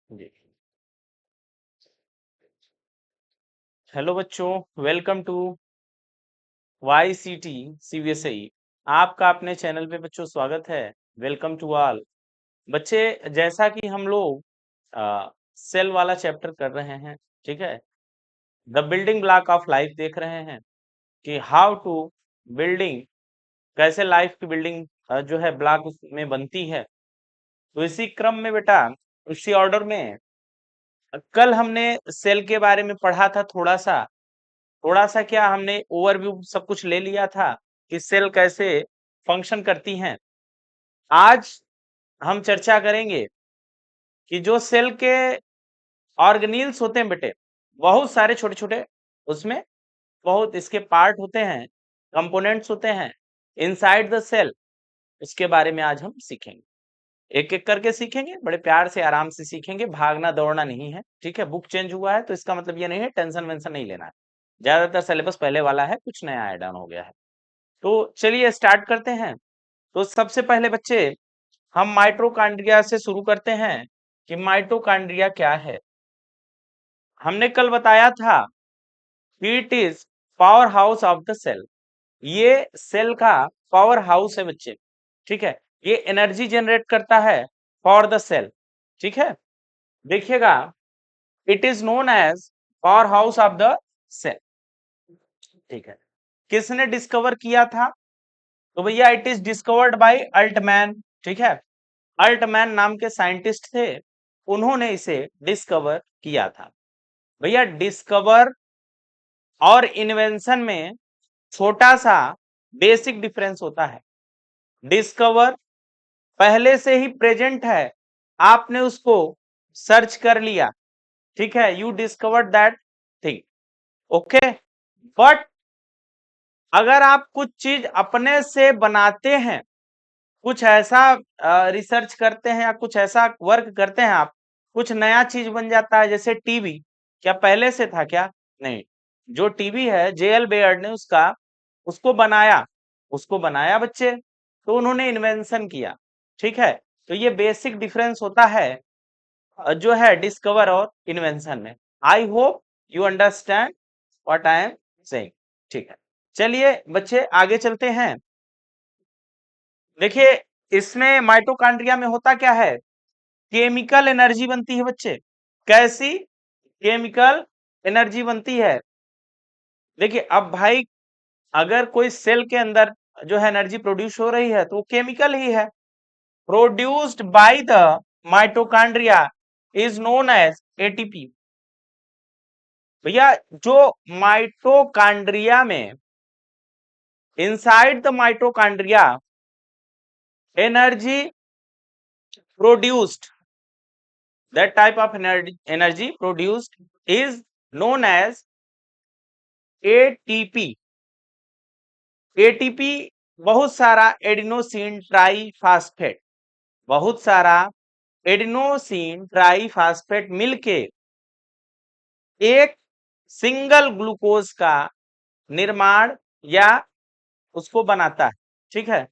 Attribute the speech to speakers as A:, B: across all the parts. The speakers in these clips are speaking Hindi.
A: जी। हेलो बच्चों, वेलकम टू YCT CBSE। आपका अपने चैनल पे बच्चों स्वागत है। वेलकम टू ऑल बच्चे। जैसा कि हम लोग सेल वाला चैप्टर कर रहे हैं, ठीक है, the building block of life देख रहे हैं कि हाउ टू बिल्डिंग, कैसे लाइफ की बिल्डिंग जो है ब्लॉक में बनती है। तो इसी क्रम में बेटा, उसी ऑर्डर में कल हमने सेल के बारे में पढ़ा था। थोड़ा सा क्या हमने ओवरव्यू सब कुछ ले लिया था कि सेल कैसे फंक्शन करती हैं। आज हम चर्चा करेंगे कि जो सेल के ऑर्गेनील्स होते हैं बेटे, बहुत सारे छोटे छोटे, उसमें बहुत इसके पार्ट होते हैं, कंपोनेंट्स होते हैं इनसाइड द सेल। इसके बारे में आज हम सीखेंगे, एक एक करके सीखेंगे, बड़े प्यार से आराम से सीखेंगे, भागना दौड़ना नहीं है, ठीक है। बुक चेंज हुआ है तो इसका मतलब ये नहीं है टेंशन वेंशन नहीं लेना है। ज्यादातर सिलेबस पहले वाला है, कुछ नया ऐड ऑन हो गया है। तो चलिए स्टार्ट करते हैं। तो सबसे पहले बच्चे हम माइटोकॉन्ड्रिया से शुरू करते हैं कि माइटोकॉन्ड्रिया क्या है। हमने कल बताया था कि it is power house of the cell. ये सेल का पावर हाउस है बच्चे, ठीक है। ये एनर्जी जनरेट करता है फॉर द सेल, ठीक है। देखिएगा, it is known as power house of the cell, ठीक है। किसने डिस्कवर किया था? तो भैया it is discovered by Altmann, ठीक है। अल्टमैन नाम के साइंटिस्ट थे, उन्होंने इसे डिस्कवर किया था। भैया डिस्कवर और इन्वेंशन में छोटा सा बेसिक डिफरेंस होता है। डिस्कवर पहले से ही प्रेजेंट है, आपने उसको सर्च कर लिया, ठीक है, you discovered that thing, okay. But अगर आप कुछ चीज अपने से बनाते हैं, कुछ ऐसा रिसर्च करते हैं या कुछ ऐसा वर्क करते हैं आप, कुछ नया चीज बन जाता है। जैसे टीवी, क्या पहले से था क्या? नहीं। जो टीवी है, जेएल बेयर्ड ने उसको बनाया बच्चे, तो उन्होंने इन्वेंशन किया, ठीक है। तो ये बेसिक डिफरेंस होता है जो है डिस्कवर और इन्वेंशन में। आई hope you understand what I am saying, ठीक है। चलिए बच्चे आगे चलते हैं। देखिए, इसमें माइटोकॉन्ड्रिया में होता क्या है, केमिकल एनर्जी बनती है बच्चे। कैसी केमिकल एनर्जी बनती है? देखिए अब भाई, अगर कोई सेल के अंदर जो है एनर्जी प्रोड्यूस हो रही है तो वो केमिकल ही है। Produced by the mitochondria is known as ATP. भैया जो माइटोकॉन्ड्रिया में, inside the mitochondria, energy produced, that type of energy produced is known as ATP। ATP बहुत सारा एडिनोसिन ट्राईफास्फेट, बहुत सारा एडिनोसिन ट्राईफास्फेट मिलके एक सिंगल ग्लूकोज का निर्माण या उसको बनाता है, ठीक है।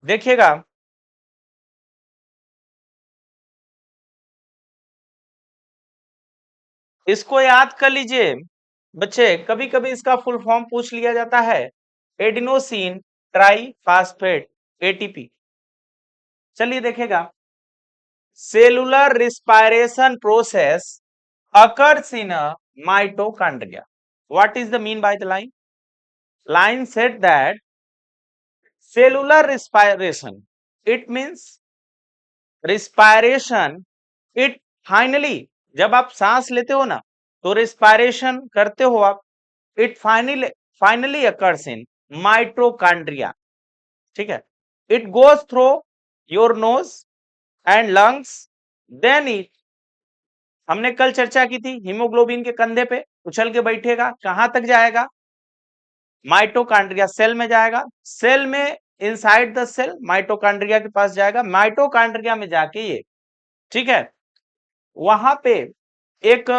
A: देखिएगा, इसको याद कर लीजिए बच्चे, कभी कभी इसका फुल फॉर्म पूछ लिया जाता है, एडिनोसिन ट्राईफास्फेट, एटीपी। चलिए देखेगा, cellular respiration process occurs in a mitochondria. What is the mean by the line? Line said that cellular respiration, it means respiration, it finally, जब आप सांस लेते हो ना तो respiration करते हो आप, it finally occurs in mitochondria, ठीक है। It goes through your nose and lungs, then it, हमने कल चर्चा की थी हीमोग्लोबिन के कंधे पे उछल के बैठेगा, कहां तक जाएगा? माइटोकॉन्ड्रिया सेल में जाएगा, सेल में इनसाइड द सेल माइटोकॉन्ड्रिया के पास जाएगा, माइटोकॉन्ड्रिया में जाके ये, ठीक है, वहां पे एक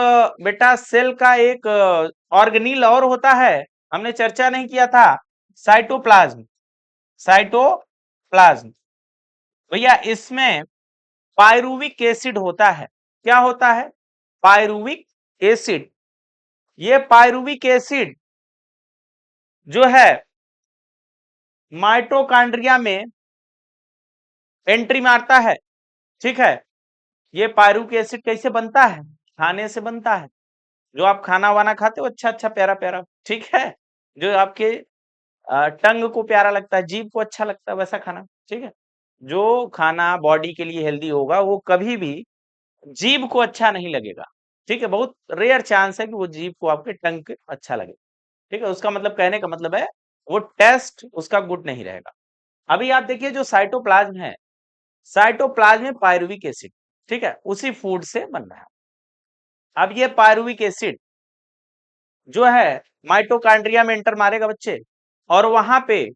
A: बेटा सेल का एक ऑर्गेनील और होता है, हमने चर्चा नहीं किया था, साइटोप्लाज्म। साइटोप्लाज्म भैया, इसमें पायरुविक एसिड होता है, क्या होता है? Pyruvic acid. ये पायरुविक एसिड जो है माइटोकॉन्ड्रिया में एंट्री मारता है। ठीक है, ये पायरुविक एसिड कैसे बनता है? खाने से बनता है। जो आप खाना वाना खाते हो अच्छा अच्छा प्यारा प्यारा, ठीक है, जो आपके टंग को प्यारा लगता है, जीभ को अच्छा लगता है, वैसा खाना। ठीक है, जो खाना बॉडी के लिए हेल्दी होगा वो कभी भी जीभ को अच्छा नहीं लगेगा। ठीक है, बहुत रेयर चांस है कि वो जीभ को आपके टंग के अच्छा लगे। ठीक है, उसका मतलब, कहने का मतलब है वो टेस्ट उसका गुड नहीं रहेगा। अभी आप देखिए जो साइटोप्लाज्म है, साइटोप्लाज्म में पायरुविक एसिड, ठीक है, उसी फूड से बन रहा है। अब ये पायरुविक एसिड जो है माइटोकॉन्ड्रिया में एंटर मारेगा बच्चे, और वहां पे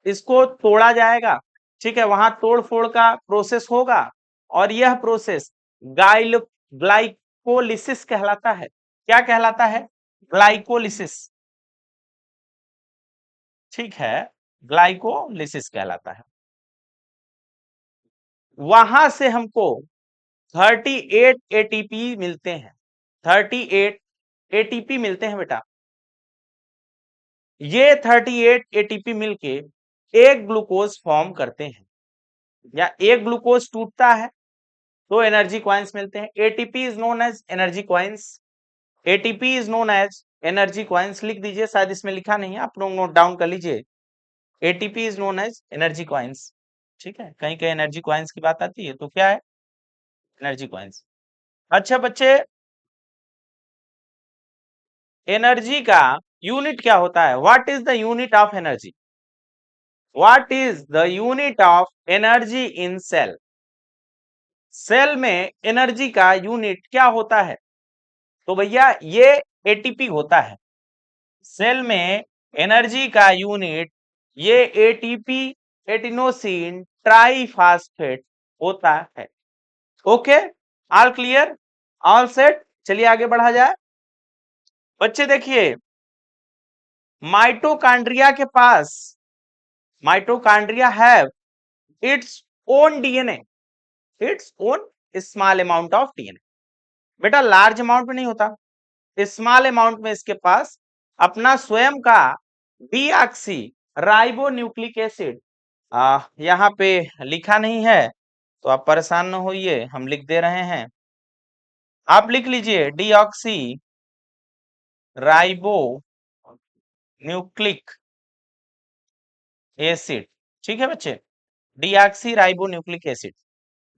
A: इसको तोड़ा जाएगा। ठीक है, वहां तोड़ फोड़ का प्रोसेस होगा, और यह प्रोसेस गाइल ग्लाइकोलिसिस कहलाता है। क्या कहलाता है? ग्लाइकोलिसिस। ठीक है, ग्लाइकोलिसिस कहलाता है। वहां से हमको 38 एटीपी मिलते हैं। 38 एटीपी मिलते हैं बेटा। ये 38 एटीपी मिलके एक ग्लूकोज फॉर्म करते हैं, या एक ग्लूकोज टूटता है तो एनर्जी कॉइन्स मिलते हैं। ATP is known as energy coins. ATP is known as energy coins, लिख दीजिए, शायद इसमें लिखा नहीं है, आप लोग नोट डाउन कर लीजिए। ATP is known as energy coins. ठीक है, कहीं कहीं एनर्जी कॉइन्स की बात आती है तो क्या है? Energy coins. अच्छा बच्चे, एनर्जी का यूनिट क्या होता है? What is the unit of energy? What is the unit of energy in cell? Cell में एनर्जी का यूनिट क्या होता है? तो भैया ये एटीपी होता है। सेल में एनर्जी का यूनिट ये एटीपी, एडिनोसिन ट्राइफॉस्फेट होता है। Okay, all clear, all set. चलिए आगे बढ़ा जाए। बच्चे देखिए, माइटोकॉन्ड्रिया के पास, mitochondria have its own DNA, its own small amount of DNA. बेटा लार्ज अमाउंट में नहीं होता, स्मॉल अमाउंट में इसके पास अपना स्वयं का डीऑक्सी राइबो न्यूक्लिक एसिड, यहाँ पे लिखा नहीं है तो आप परेशान न होइए, हम लिख दे रहे हैं, आप लिख लीजिए डीऑक्सी राइबो न्यूक्लिक एसिड। ठीक है बच्चे, deoxyribonucleic acid,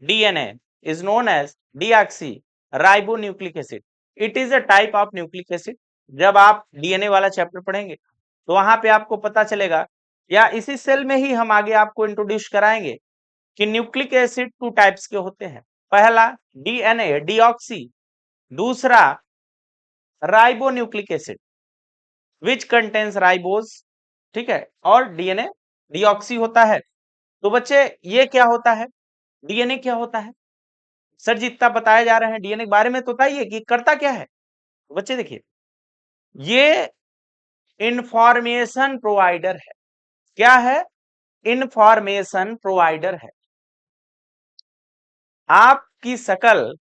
A: DNA is known as deoxyribonucleic acid. It is a type of nucleic acid. जब आप डीएनए वाला चैप्टर पढ़ेंगे तो वहां पे आपको पता चलेगा, या इसी सेल में ही हम आगे आपको इंट्रोड्यूस कराएंगे कि न्यूक्लिक एसिड टू टाइप्स के होते हैं। पहला डीएनए डीऑक्सी, दूसरा ribo nucleic acid which contains ribose. ठीक है, और डीएनए डीऑक्सी होता है। तो बच्चे ये क्या होता है? डीएनए क्या होता है? सर जितना बताया जा रहा है डीएनए के बारे में तो बताइए कि करता क्या है। तो बच्चे देखिए, ये इंफॉर्मेशन प्रोवाइडर है। क्या है? इंफॉर्मेशन प्रोवाइडर है। आपकी शकल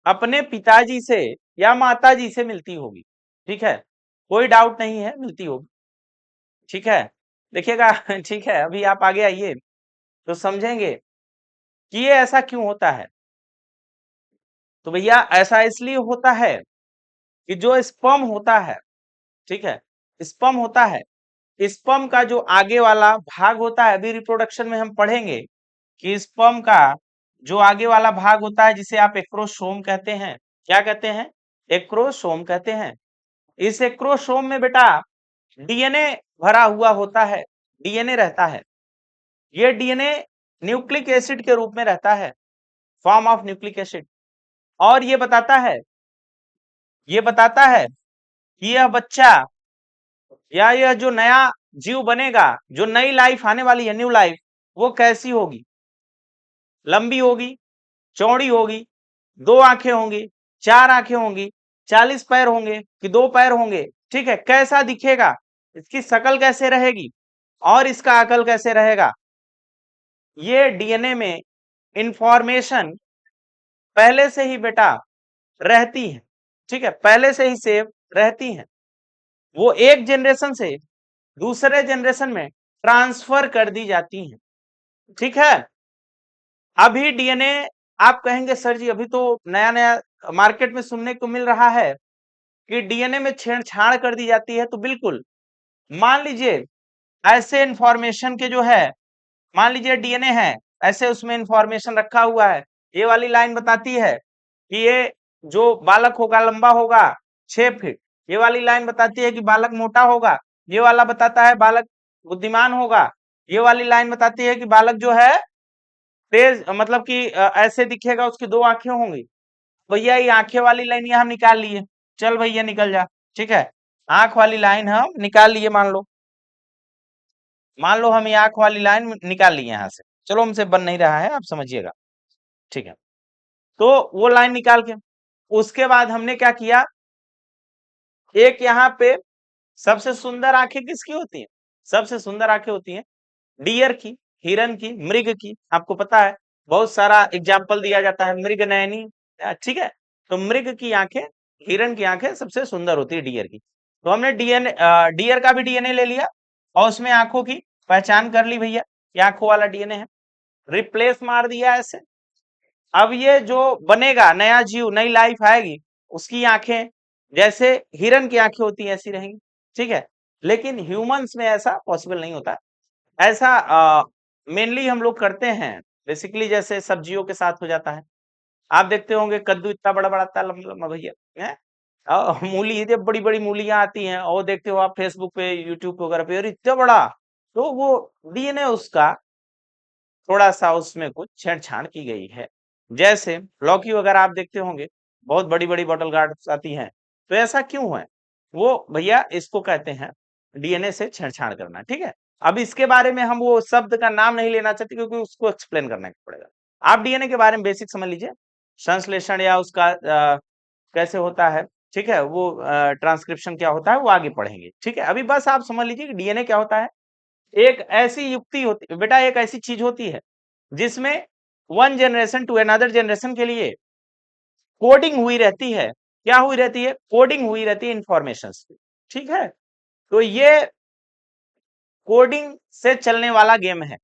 A: अपने पिताजी से या माताजी से मिलती होगी, ठीक है, कोई डाउट नहीं है, मिलती होगी। ठीक है, देखिएगा ठीक है, अभी आप आगे आइए तो समझेंगे कि ये ऐसा क्यों होता है। तो भैया ऐसा इसलिए होता है कि जो स्पर्म होता है, ठीक है, स्पर्म होता है, स्पर्म का जो आगे वाला भाग होता है, अभी रिप्रोडक्शन में हम पढ़ेंगे कि स्पर्म का जो आगे वाला भाग होता है जिसे आप एक्रोसोम कहते हैं। क्या कहते हैं? एक्रोसोम कहते हैं। इस एक्रोसोम में बेटा डीएनए भरा हुआ होता है, डीएनए रहता है। ये डीएनए न्यूक्लिक एसिड के रूप में रहता है, फॉर्म ऑफ न्यूक्लिक एसिड। और ये बताता है कि यह बच्चा या यह जो नया जीव बनेगा, जो नई लाइफ आने वाली है, न्यू लाइफ, वो कैसी होगी? लंबी होगी, चौड़ी होगी, 2 आंखें होंगी, 4 आंखें होंगी, 40 पैर होंगे कि 2 पैर होंगे? ठीक है, कैसा दिखेगा, इसकी शक्ल कैसे रहेगी, और इसका अकल कैसे रहेगा? ये डीएनए में इंफॉर्मेशन पहले से ही बेटा रहती हैं, ठीक है, पहले से ही सेव रहती हैं, वो एक जनरेशन से दूसरे जनरेशन में ट्रांसफर कर दी जाती हैं, ठीक है। अभी डीएनए, आप कहेंगे सर जी अभी तो नया नया मार्केट में सुनने को मिल रहा है कि डीएनए में छेड़छाड़ कर दी जाती है, तो बिल्कुल मान लीजिए ऐसे इंफॉर्मेशन के जो है, मान लीजिए डीएनए है, ऐसे उसमें इंफॉर्मेशन रखा हुआ है, ये वाली लाइन बताती है कि ये जो बालक होगा लंबा होगा 6 फीट, ये वाली लाइन बताती है कि बालक मोटा होगा, ये वाला बताता है बालक बुद्धिमान होगा, ये वाली लाइन बताती है कि बालक जो है तेज, मतलब कि ऐसे दिखेगा, उसकी 2 आंखें होंगी। भैया ये आंखें वाली लाइन हम निकाल लिए, चल भैया निकल जा, ठीक है, आंख वाली लाइन हम निकाल लिए, मान लो हम ये आंख वाली लाइन निकाल लिए यहाँ से, चलो हमसे बन नहीं रहा है, आप समझिएगा, ठीक है। तो वो लाइन निकाल के उसके बाद हमने क्या किया, एक यहाँ पे सबसे सुंदर आंखें किसकी होती हैं, सबसे सुंदर आंखें होती हैं डियर की, हिरन की, मृग की, आपको पता है बहुत सारा एग्जाम्पल दिया जाता है, मृग नयनी, ठीक है। तो मृग की आंखें, हिरन की आंखें सबसे सुंदर होती है डियर की। तो हमने डीएनए, डियर का भी डीएनए ले लिया और उसमें आंखों की पहचान कर ली भैया, ये आंखों वाला डीएनए है, रिप्लेस मार दिया ऐसे। अब ये जो बनेगा नया जीव, नई लाइफ आएगी, उसकी आंखें जैसे हिरन की आंखें होती हैं ऐसी रहेंगी, ठीक है। लेकिन ह्यूमंस में ऐसा पॉसिबल नहीं होता, ऐसा मेनली हम लोग करते हैं बेसिकली जैसे सब्जियों के साथ हो जाता है। आप देखते होंगे कद्दू इतना बड़ा बड़ा आता है, लंबा लंबा भैया है, मूली, ये बड़ी बड़ी मूलियां आती हैं, और देखते हो आप फेसबुक पे, यूट्यूब वगैरह पे, और इतना बड़ा, तो वो डीएनए उसका थोड़ा सा उसमें कुछ छेड़छाड़ की गई है। जैसे लौकी वगैरह आप देखते होंगे, बहुत बड़ी बड़ी बॉटल गार्ड आती हैं, तो ऐसा क्यों है, वो भैया इसको कहते हैं डीएनए से छेड़छाड़ करना, ठीक है। अब इसके बारे में हम वो शब्द का नाम नहीं लेना चाहते क्योंकि उसको एक्सप्लेन करना पड़ेगा। आप डीएनए के बारे में बेसिक समझ लीजिए, संश्लेषण या उसका कैसे होता है, ठीक है, वो ट्रांसक्रिप्शन क्या होता है वो आगे पढ़ेंगे, ठीक है। अभी बस आप समझ लीजिए कि डीएनए क्या होता है, एक ऐसी युक्ति होती बेटा, एक ऐसी चीज होती है जिसमें one generation to another generation के लिए कोडिंग हुई रहती है, क्या हुई रहती है, कोडिंग हुई रहती है इंफॉर्मेशन की, ठीक है। तो ये कोडिंग से चलने वाला गेम है।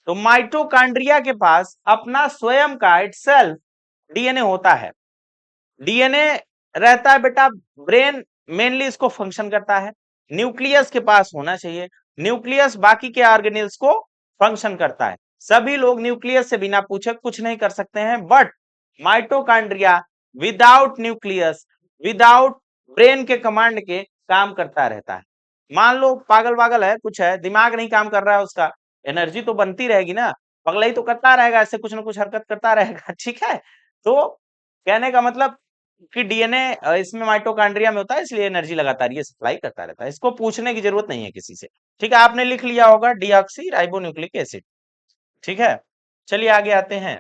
A: तो माइटोकॉन्ड्रिया के पास अपना स्वयं का इटसेल्फ डीएनए होता है, डीएनए रहता है बेटा, ब्रेन मेनली इसको फंक्शन करता है, न्यूक्लियस के पास होना चाहिए, न्यूक्लियस बाकी के ऑर्गेनेल्स को फंक्शन करता है। सभी लोग न्यूक्लियस से बिना पूछे कुछ नहीं कर सकते हैं, but mitochondria without nucleus, without brain के कमांड के काम करता रहता है। मान लो पागल वागल है, कुछ है, दिमाग नहीं काम कर रहा है उसका, एनर्जी तो बनती रहेगी ना, पगला ही तो करता रहेगा, ऐसे कुछ ना कुछ हरकत करता रहेगा, ठीक है। तो कहने का मतलब कि डीएनए इसमें माइटोकॉन्ड्रिया में होता है, इसलिए एनर्जी लगातार ये सप्लाई करता रहता है, इसको पूछने की जरूरत नहीं है किसी से, ठीक है। आपने लिख लिया होगा डीऑक्सी राइबोन्यूक्लिक एसिड, ठीक है। चलिए आगे आते हैं,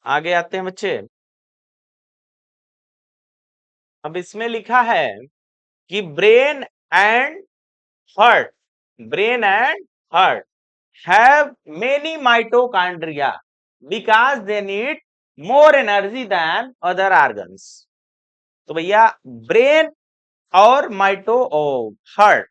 A: आगे आते हैं बच्चे। अब इसमें लिखा है कि and heart brain and heart have many mitochondria because they need more energy than other organs। तो भैया ब्रेन और हार्ट,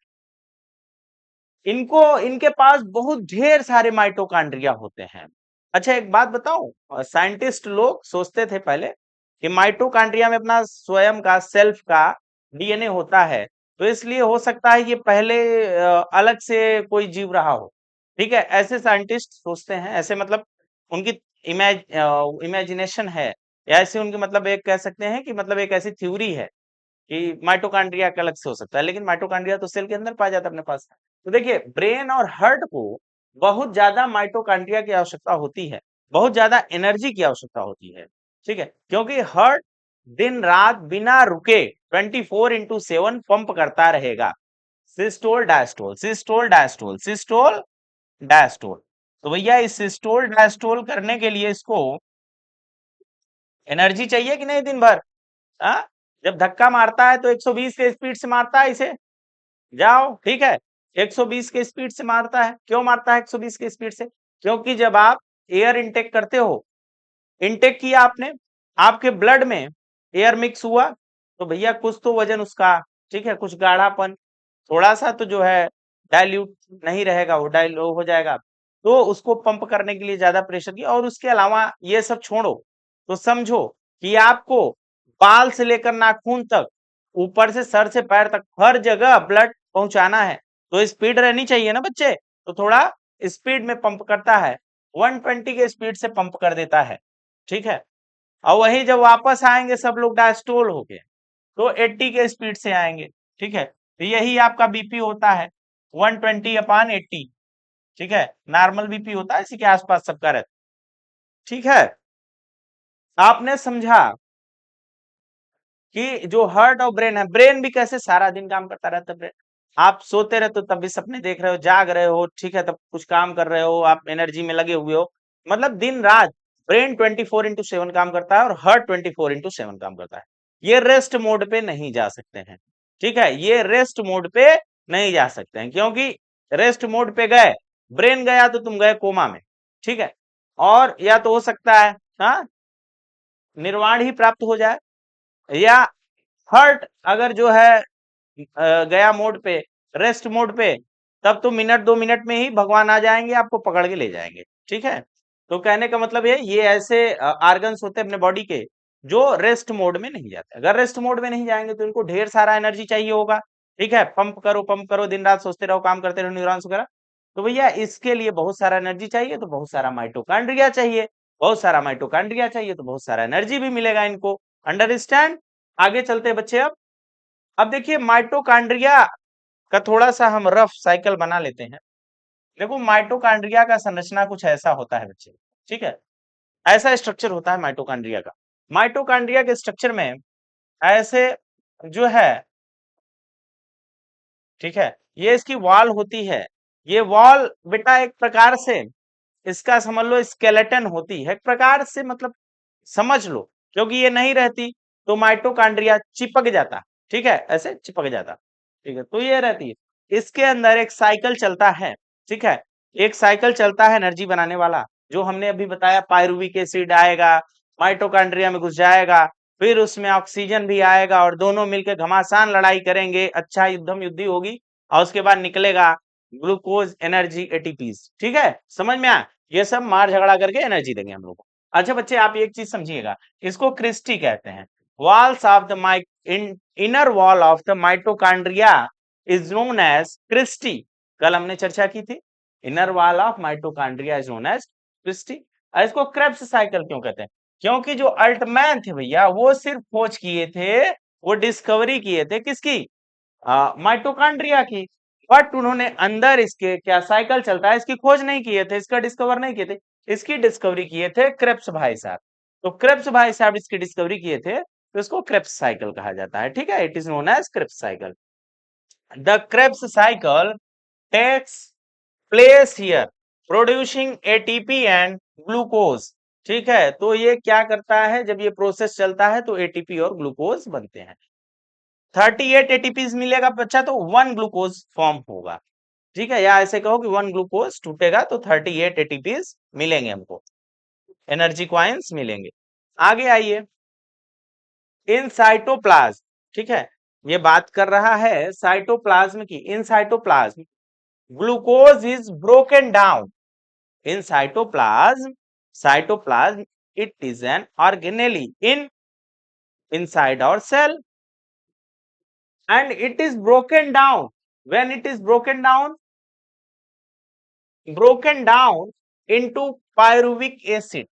A: इनको, इनके पास बहुत ढेर सारे माइटोकॉन्ड्रिया होते हैं। अच्छा एक बात बताऊं, साइंटिस्ट लोग सोचते थे पहले कि माइटोकॉन्ड्रिया में अपना स्वयं का सेल्फ का डीएनए होता है, तो इसलिए हो सकता है ये पहले अलग से कोई जीव रहा हो, ठीक है, ऐसे साइंटिस्ट सोचते हैं, ऐसे मतलब उनकी इमेजिनेशन है, या ऐसे उनकी मतलब एक कह सकते हैं कि मतलब एक ऐसी थ्योरी है कि माइटोकॉन्ड्रिया का अलग से हो सकता है, लेकिन माइटोकॉन्ड्रिया तो सेल के अंदर पाया जाता है अपने पास। तो देखिए ब्रेन और हार्ट को बहुत ज्यादा माइटोकॉन्ड्रिया की आवश्यकता होती है, बहुत ज्यादा एनर्जी की आवश्यकता होती है, ठीक है, क्योंकि हार्ट दिन रात बिना रुके 24/7 पंप करता रहेगा, systole diastole, systole diastole, systole diastole. तो भैया इस सिस्टोल डायस्टोल करने के लिए इसको एनर्जी चाहिए कि नहीं दिन भर, हाँ, जब धक्का मारता है तो 120 के स्पीड से मारता है इसे, जाओ, ठीक है, 120 के स्पीड से मारता है, क्यों मारता है 120 के स्पीड से, क्योंकि जब आप एयर इनटेक करते हो, इनटेक किया आपने, आपके ब्लड में एयर मिक्स हुआ, तो भैया कुछ तो वजन उसका, ठीक है, कुछ गाढ़ापन, थोड़ा सा तो जो है डाइल्यूट नहीं रहेगा, वो डाइल्यूट हो जाएगा, तो उसको पंप करने के लिए ज्यादा प्रेशर की। और उसके अलावा ये सब छोड़ो, तो समझो कि आपको बाल से लेकर नाखून तक, ऊपर से सर से पैर तक हर जगह ब्लड पहुंचाना है, तो स्पीड रहनी चाहिए ना बच्चे, तो थोड़ा स्पीड में पंप करता है, 120 के स्पीड से पंप कर देता है, ठीक है। और वही जब वापस आएंगे सब लोग डायस्टोल होके, तो 80 के स्पीड से आएंगे, ठीक है। तो यही आपका बीपी होता है, 120/80, ठीक है, नॉर्मल बीपी होता है, इसी के आसपास सबका रहता है, ठीक है। आपने समझा कि जो हार्ट और ब्रेन है, ब्रेन भी कैसे सारा दिन काम करता रहता है, ब्रेन, आप सोते रहते हो तब भी सपने देख रहे हो, जाग रहे हो, ठीक है, तब कुछ काम कर रहे हो, आप एनर्जी में लगे हुए हो, मतलब दिन रात ब्रेन 24/7 काम करता है और हार्ट 24/7 काम करता है। ये रेस्ट मोड पे नहीं जा सकते हैं, ठीक है, ये रेस्ट मोड पे नहीं जा सकते हैं, क्योंकि रेस्ट मोड पे गए, ब्रेन गया तो तुम गए कोमा में, ठीक है। और या तो हो सकता है हाँ निर्वाण ही प्राप्त हो जाए, या हर्ट अगर जो है गया मोड पे, रेस्ट मोड पे, तब तो मिनट 2 मिनट में ही भगवान आ जाएंगे, आपको पकड़ के ले जाएंगे, ठीक है। तो कहने का मतलब है ये ऐसे आर्गन्स होते हैं अपने बॉडी के जो रेस्ट मोड में नहीं जाते, अगर रेस्ट मोड में नहीं जाएंगे तो इनको ढेर सारा एनर्जी चाहिए होगा, ठीक है, पंप करो दिन रात सोचते रहो, काम करते रहो, न्यूरॉन्स वगैरह, तो भैया इसके लिए बहुत सारा एनर्जी चाहिए, तो बहुत सारा माइटोकांड्रिया चाहिए, बहुत सारा माइटोकांड्रिया चाहिए, तो बहुत सारा एनर्जी भी मिलेगा इनको, अंडरस्टैंड। आगे चलते हैं बच्चे, अब देखिए माइटोकांड्रिया का थोड़ा सा हम रफ साइकिल बना लेते हैं। देखो माइटोकांड्रिया का संरचना कुछ ऐसा होता है बच्चे, ठीक है, ऐसा स्ट्रक्चर होता है माइटोकांड्रिया का। माइटोकांड्रिया के स्ट्रक्चर में ऐसे जो है, ठीक है, ये इसकी वॉल होती है, ये वॉल बेटा एक प्रकार से इसका समझ लो स्केलेटन होती है एक प्रकार से, मतलब समझ लो, क्योंकि ये नहीं रहती तो माइटोकांड्रिया चिपक जाता, ठीक है, ऐसे चिपक जाता, ठीक है, तो ये रहती है, इसके अंदर एक साइकिल चलता है, ठीक है, एक साइकिल चलता है एनर्जी बनाने वाला, जो हमने अभी बताया, पायरुविक एसिड आएगा, माइटोकांड्रिया में घुस जाएगा, फिर उसमें ऑक्सीजन भी आएगा और दोनों मिलकर घमासान लड़ाई करेंगे, अच्छा युद्धम युद्धि होगी, और उसके बाद निकलेगा ग्लूकोज एनर्जी एटीपीज, ठीक है, समझ में आया, ये सब मार झगड़ा करके एनर्जी देंगे हम लोग को। अच्छा बच्चे आप एक चीज समझिएगा, इसको क्रिस्टी कहते हैं, walls of the inner wall of the mitochondria is known as cristae, कल हमने चर्चा की थी, inner wall of mitochondria is known as cristae. इसको क्रेब्स साइकिल क्यों कहते हैं, क्योंकि जो अल्टमैन थे भैया वो सिर्फ खोज किए थे, वो डिस्कवरी किए थे किसकी, माइटोकांड्रिया की, बट उन्होंने अंदर इसके क्या साइकिल चलता है इसकी खोज नहीं किए थे, इसका डिस्कवर नहीं किए थे, इसकी डिस्कवरी किए थे क्रेब्स भाई साहब। तो क्रेब्स भाई साहब इसकी डिस्कवरी किए थे, तो इसको क्रेब्स साइकिल कहा जाता है, ठीक है, it is known as Krebs cycle. The Krebs cycle takes place here producing ATP and glucose, ठीक है, तो ये क्या करता है, जब ये प्रोसेस चलता है तो एटीपी और ग्लूकोज बनते हैं, 38 एटीपीज मिलेगा बच्चा तो 1 ग्लूकोज फॉर्म होगा, ठीक है, या ऐसे कहो कि 1 ग्लूकोज टूटेगा तो 38 एटीपीज मिलेंगे हमको, एनर्जी क्वाइंस मिलेंगे। आगे आइए, इन साइटोप्लाज्म, ठीक है, ये बात कर रहा है साइटोप्लाज्म की, in cytoplasm glucose is broken down, in cytoplasm it is an organelle in inside our cell, and it is broken down, when it is broken down into pyruvic acid,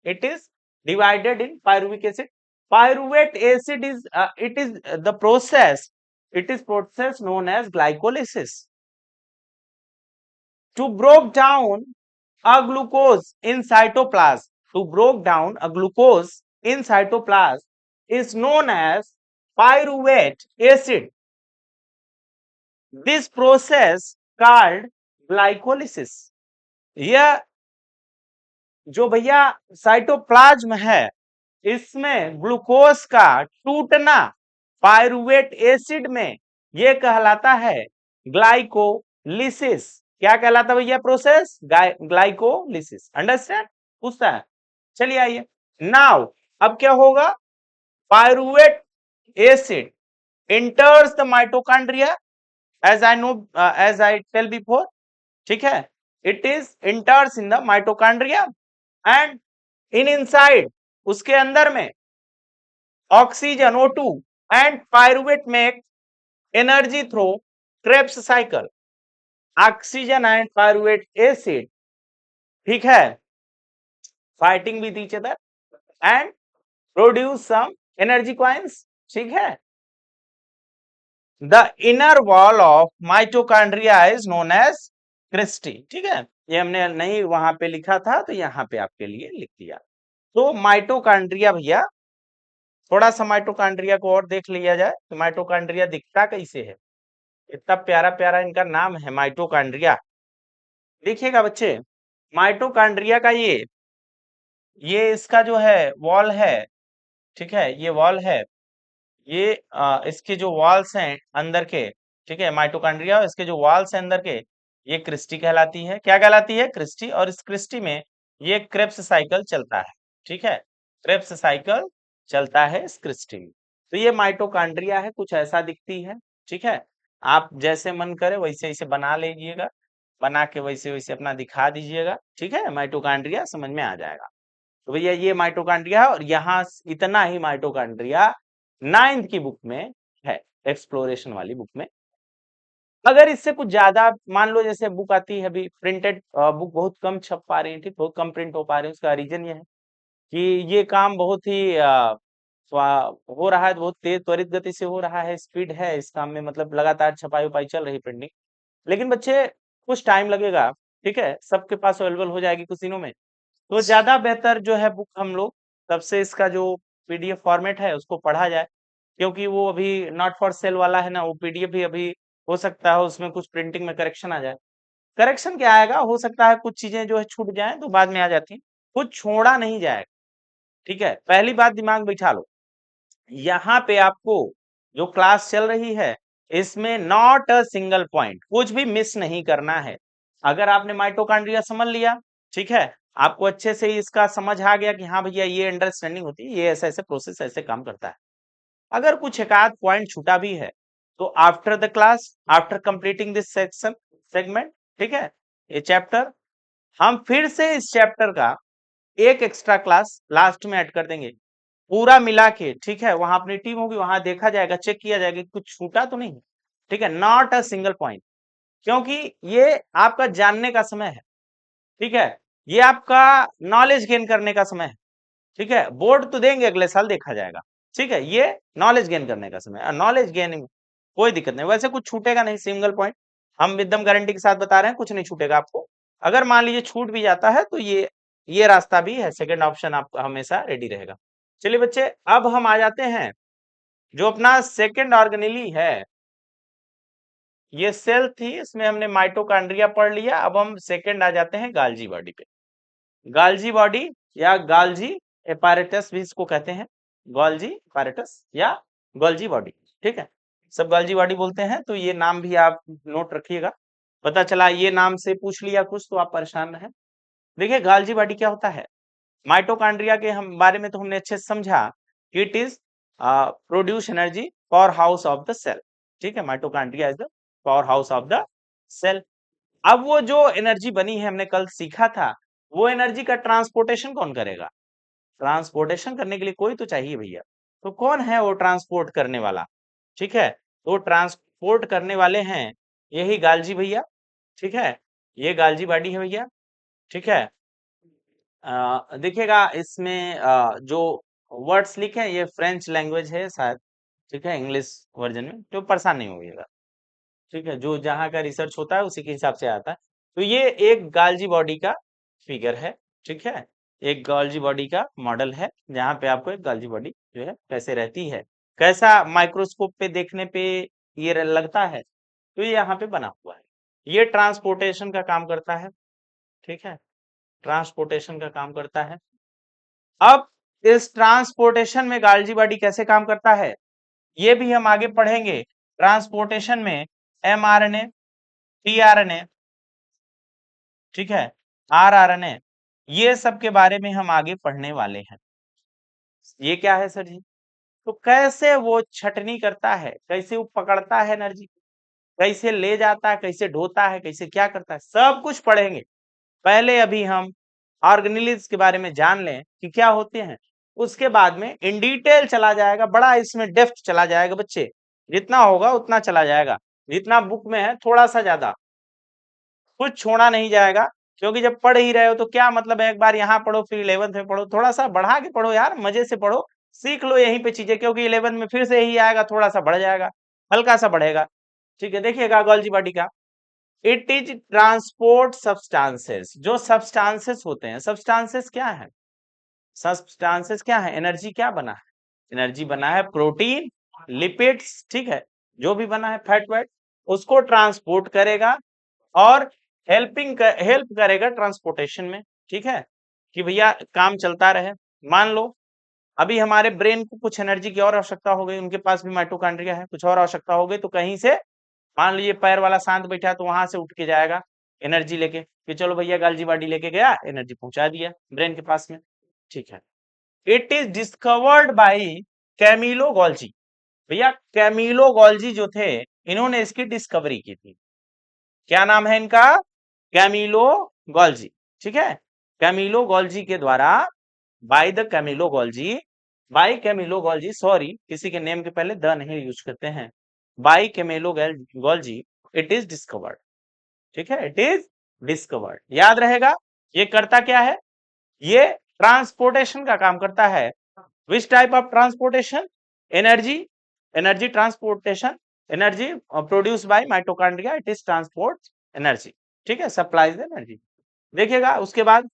A: it is divided in pyruvic acid, pyruvate acid is it is the process, it is process known as glycolysis, to broke down a glucose in cytoplasm, to broke down a glucose in cytoplasm is known as pyruvate acid, this process called glycolysis। यह जो भैया साइटोप्लाज्म है इसमें ग्लूकोज का टूटना पायरुवेट एसिड में, यह कहलाता है ग्लाइकोलिसिस, क्या कहलाता है भैया प्रोसेस? ग्लाइकोलिसिस। अंडरस्टैंड? पूछता है। चलिए आइए नाउ, अब क्या होगा? Pyruvate acid enters the mitochondria as I know, as I tell before, ठीक है, it is enters in the mitochondria and in inside, उसके अंदर में oxygen O2 and pyruvate make energy through Krebs cycle, oxygen and pyruvate acid, ठीक है, fighting with each other and produce some energy coins, ठीक है। The inner wall of mitochondria is known as cristae, ठीक है, ये हमने नहीं वहां पे लिखा था तो यहाँ पे आपके लिए लिख दिया। तो माइटोकांड्रिया भैया, थोड़ा सा माइटोकांड्रिया को और देख लिया जाए तो माइटोकांड्रिया दिखता कैसे है? इतना प्यारा प्यारा इनका नाम है माइटोकांड्रिया। देखिएगा बच्चे, माइटोकांड्रिया का ये इसका जो है वॉल है, ठीक है, ये वॉल है, ये इसके जो वॉल्स हैं अंदर के, ठीक है, माइटोकांड्रिया, इसके जो वॉल्स हैं अंदर के, ये क्रिस्टी कहलाती है। क्या कहलाती है? क्रिस्टी। और इस क्रिस्टी में ये क्रेब्स साइकिल चलता है, ठीक है, क्रेब्स साइकिल चलता है इस क्रिस्टी में। तो ये माइटोकांड्रिया है, कुछ ऐसा दिखती है, ठीक है। आप जैसे मन करे वैसे वैसे बना लीजिएगा, बना के वैसे वैसे अपना दिखा दीजिएगा, ठीक है, माइटोकांड्रिया समझ में आ जाएगा। तो भैया ये माइटोकांड्रिया है और यहाँ इतना ही माइटोकांड्रिया 9th की बुक में है, एक्सप्लोरेशन वाली बुक में। अगर इससे कुछ ज्यादा मान लो, जैसे बुक आती है अभी प्रिंटेड बुक बहुत कम छप पा रही है, ठीक, बहुत कम प्रिंट हो पा रही है, उसका रीजन ये है कि ये काम बहुत ही हो रहा है, बहुत तेज त्वरित गति से हो रहा है, स्पीड है इस काम में, मतलब लगातार छपाई उपाई चल रही, प्रिंटिंग। लेकिन बच्चे कुछ टाइम लगेगा, ठीक है, सबके पास अवेलेबल हो जाएगी कुछ दिनों में। तो ज्यादा बेहतर जो है बुक हम लोग तब से इसका जो पीडीएफ फॉर्मेट है उसको पढ़ा जाए, क्योंकि वो अभी नॉट फॉर सेल वाला है ना, वो पीडीएफ भी अभी हो सकता है उसमें कुछ प्रिंटिंग में करेक्शन आ जाए। करेक्शन क्या आएगा, हो सकता है कुछ चीजें जो है छूट जाएं तो बाद में आ जाती हैं, कुछ छोड़ा नहीं जाएगा, ठीक है। पहली बात दिमाग बैठा लो, यहाँ पे आपको जो क्लास चल रही है इसमें नॉट अ सिंगल पॉइंट, कुछ भी मिस नहीं करना है। अगर आपने माइटोकांड्रिया समझ लिया, ठीक है, आपको अच्छे से इसका समझ आ गया कि हाँ भैया ये अंडरस्टैंडिंग होती है, ये ऐसे ऐसे प्रोसेस ऐसे काम करता है। अगर कुछ एक आध पॉइंट छूटा भी है तो after the class, after completing this section segment, ठीक है, ये चैप्टर, हम फिर से इस चैप्टर का एक एक्स्ट्रा क्लास लास्ट में ऐड कर देंगे, पूरा मिला के, ठीक है, वहां अपनी टीम होगी, वहां देखा जाएगा, चेक किया जाएगा कि कुछ छूटा तो नहीं, ठीक है, नॉट अ सिंगल पॉइंट, क्योंकि ये आपका जानने का समय है, ठीक है, ये आपका नॉलेज गेन करने का समय है, ठीक है, बोर्ड तो देंगे अगले साल देखा जाएगा, ठीक है, ये नॉलेज गेन करने का समय है, नॉलेज गेनिंग कोई दिक्कत नहीं, वैसे कुछ छूटेगा नहीं, सिंगल पॉइंट हम एकदम गारंटी के साथ बता रहे हैं, कुछ नहीं छूटेगा आपको। अगर मान लीजिए छूट भी जाता है तो ये रास्ता भी है, सेकंड ऑप्शन आपका हमेशा रेडी रहेगा। चलिए बच्चे, अब हम आ जाते हैं जो अपना सेकंड ऑर्गेनेली है, ये सेल थी, इसमें हमने माइटोकांड्रिया पढ़ लिया, अब हम सेकंड आ जाते हैं गाल्जी बॉडी पे। गाल्जी बॉडी या गाल्जी एपारेटस भी इसको कहते हैं, गाल्जी एपारेटस या गाल्जी बॉडी, ठीक है, सब गाल्जी बॉडी बोलते हैं, तो ये नाम भी आप नोट रखिएगा। पता चला ये नाम से पूछ लिया कुछ तो आप परेशान रहे। देखिए गाल्जी बॉडी क्या होता है, माइटोकांड्रिया के हम बारे में तो हमने अच्छे से समझा, it is produce energy power house of the cell, ठीक है, mitochondria is the power house of the cell. अब वो जो एनर्जी बनी है, हमने कल सीखा था, वो एनर्जी का ट्रांसपोर्टेशन कौन करेगा? ट्रांसपोर्टेशन करने के लिए कोई तो चाहिए भैया, तो कौन है वो ट्रांसपोर्ट करने वाला? ठीक है, तो ट्रांसपोर्ट करने वाले हैं यही गाल्जी भैया, ठीक है, ये गाल्जी बॉडी है भैया, ठीक है। देखिएगा इसमें जो वर्ड्स लिखे हैं ये फ्रेंच लैंग्वेज है शायद, ठीक है, इंग्लिश वर्जन में, तो परेशान नहीं होइएगा, ठीक है, जो जहाँ का रिसर्च होता है उसी के हिसाब से आता है। तो ये एक गाल्जी बॉडी का फिगर है, ठीक है, एक गाल्जी बॉडी का मॉडल है, जहाँ पे आपको एक गाल्जी बॉडी जो है कैसे रहती है, कैसा माइक्रोस्कोप पे देखने पे ये लगता है, तो ये यहाँ पे बना हुआ है, ये ट्रांसपोर्टेशन का काम करता है, ठीक है, ट्रांसपोर्टेशन का काम करता है। अब इस ट्रांसपोर्टेशन में गाल्जी बॉडी कैसे काम करता है, ये भी हम आगे पढ़ेंगे। ट्रांसपोर्टेशन में एमआरएनए, टीआरएनए, ठीक है, rRNA, ये सब के बारे में हम आगे पढ़ने वाले हैं। ये क्या है सर जी? तो कैसे वो छटनी करता है, कैसे वो पकड़ता है एनर्जी, कैसे ले जाता है, कैसे ढोता है, कैसे क्या करता है, सब कुछ पढ़ेंगे। पहले अभी हम ऑर्गेनेलिज के बारे में जान लें कि क्या होते हैं, उसके बाद में इन डिटेल चला जाएगा, बड़ा इसमें डेप्थ चला जाएगा बच्चे, जितना होगा उतना चला जाएगा, जितना बुक में है थोड़ा सा ज्यादा, कुछ छोड़ा नहीं जाएगा। क्योंकि जब पढ़ ही रहे हो तो क्या मतलब है, एक बार यहाँ पढ़ो फिर 11th में पढ़ो, थोड़ा सा बढ़ा के पढ़ो यार, मजे से पढ़ो, सीख लो यहीं पे चीजें, क्योंकि 11th में फिर से यही आएगा, थोड़ा सा बढ़ जाएगा, हल्का सा बढ़ेगा। ठीक है, देखिएगा गोल्जी बॉडी का, इट इज ट्रांसपोर्ट सब्सटेंसेस, जो सब्सटेंसेस होते हैं, सब्सटेंसेस क्या है, सब्सटेंसेस क्या है, एनर्जी क्या बना है, एनर्जी बना है प्रोटीन, लिपिड्स, ठीक है, जो भी बना है फैट वैट, उसको ट्रांसपोर्ट करेगा और हेल्प करेगा ट्रांसपोर्टेशन में। ठीक है, कि भैया काम चलता रहे। मान लो अभी हमारे ब्रेन को कुछ एनर्जी की और आवश्यकता हो गई, उनके पास भी माइटोकॉन्ड्रिया है, कुछ और आवश्यकता हो गई, तो कहीं से मान लीजिए पैर वाला शांत बैठा है तो वहां से उठ के जाएगा एनर्जी लेके, कि चलो भैया गालजी बॉडी लेके गया, एनर्जी पहुंचा दिया ब्रेन के पास में। ठीक है, it is discovered by Camillo Golgi. भैया कैमिलो गोल्जी जो थे, इन्होंने इसकी डिस्कवरी की थी। क्या नाम है इनका? Camillo Golgi. ठीक है, कैमिलो गोल्जी के द्वारा, by the Camillo Golgi, by Camillo Golgi, sorry किसी के नेम के पहले द नहीं यूज करते हैं, by Camillo Golgi it is discovered. ठीक है, इट इज डिस्कवर्ड, याद रहेगा। ये करता क्या है, ये ट्रांसपोर्टेशन का काम करता है। Which type of transportation? Energy, energy transportation, energy produce by mitochondria, it is transport energy. ठीक है, सप्लाइज एनर्जी। देखिएगा उसके बाद,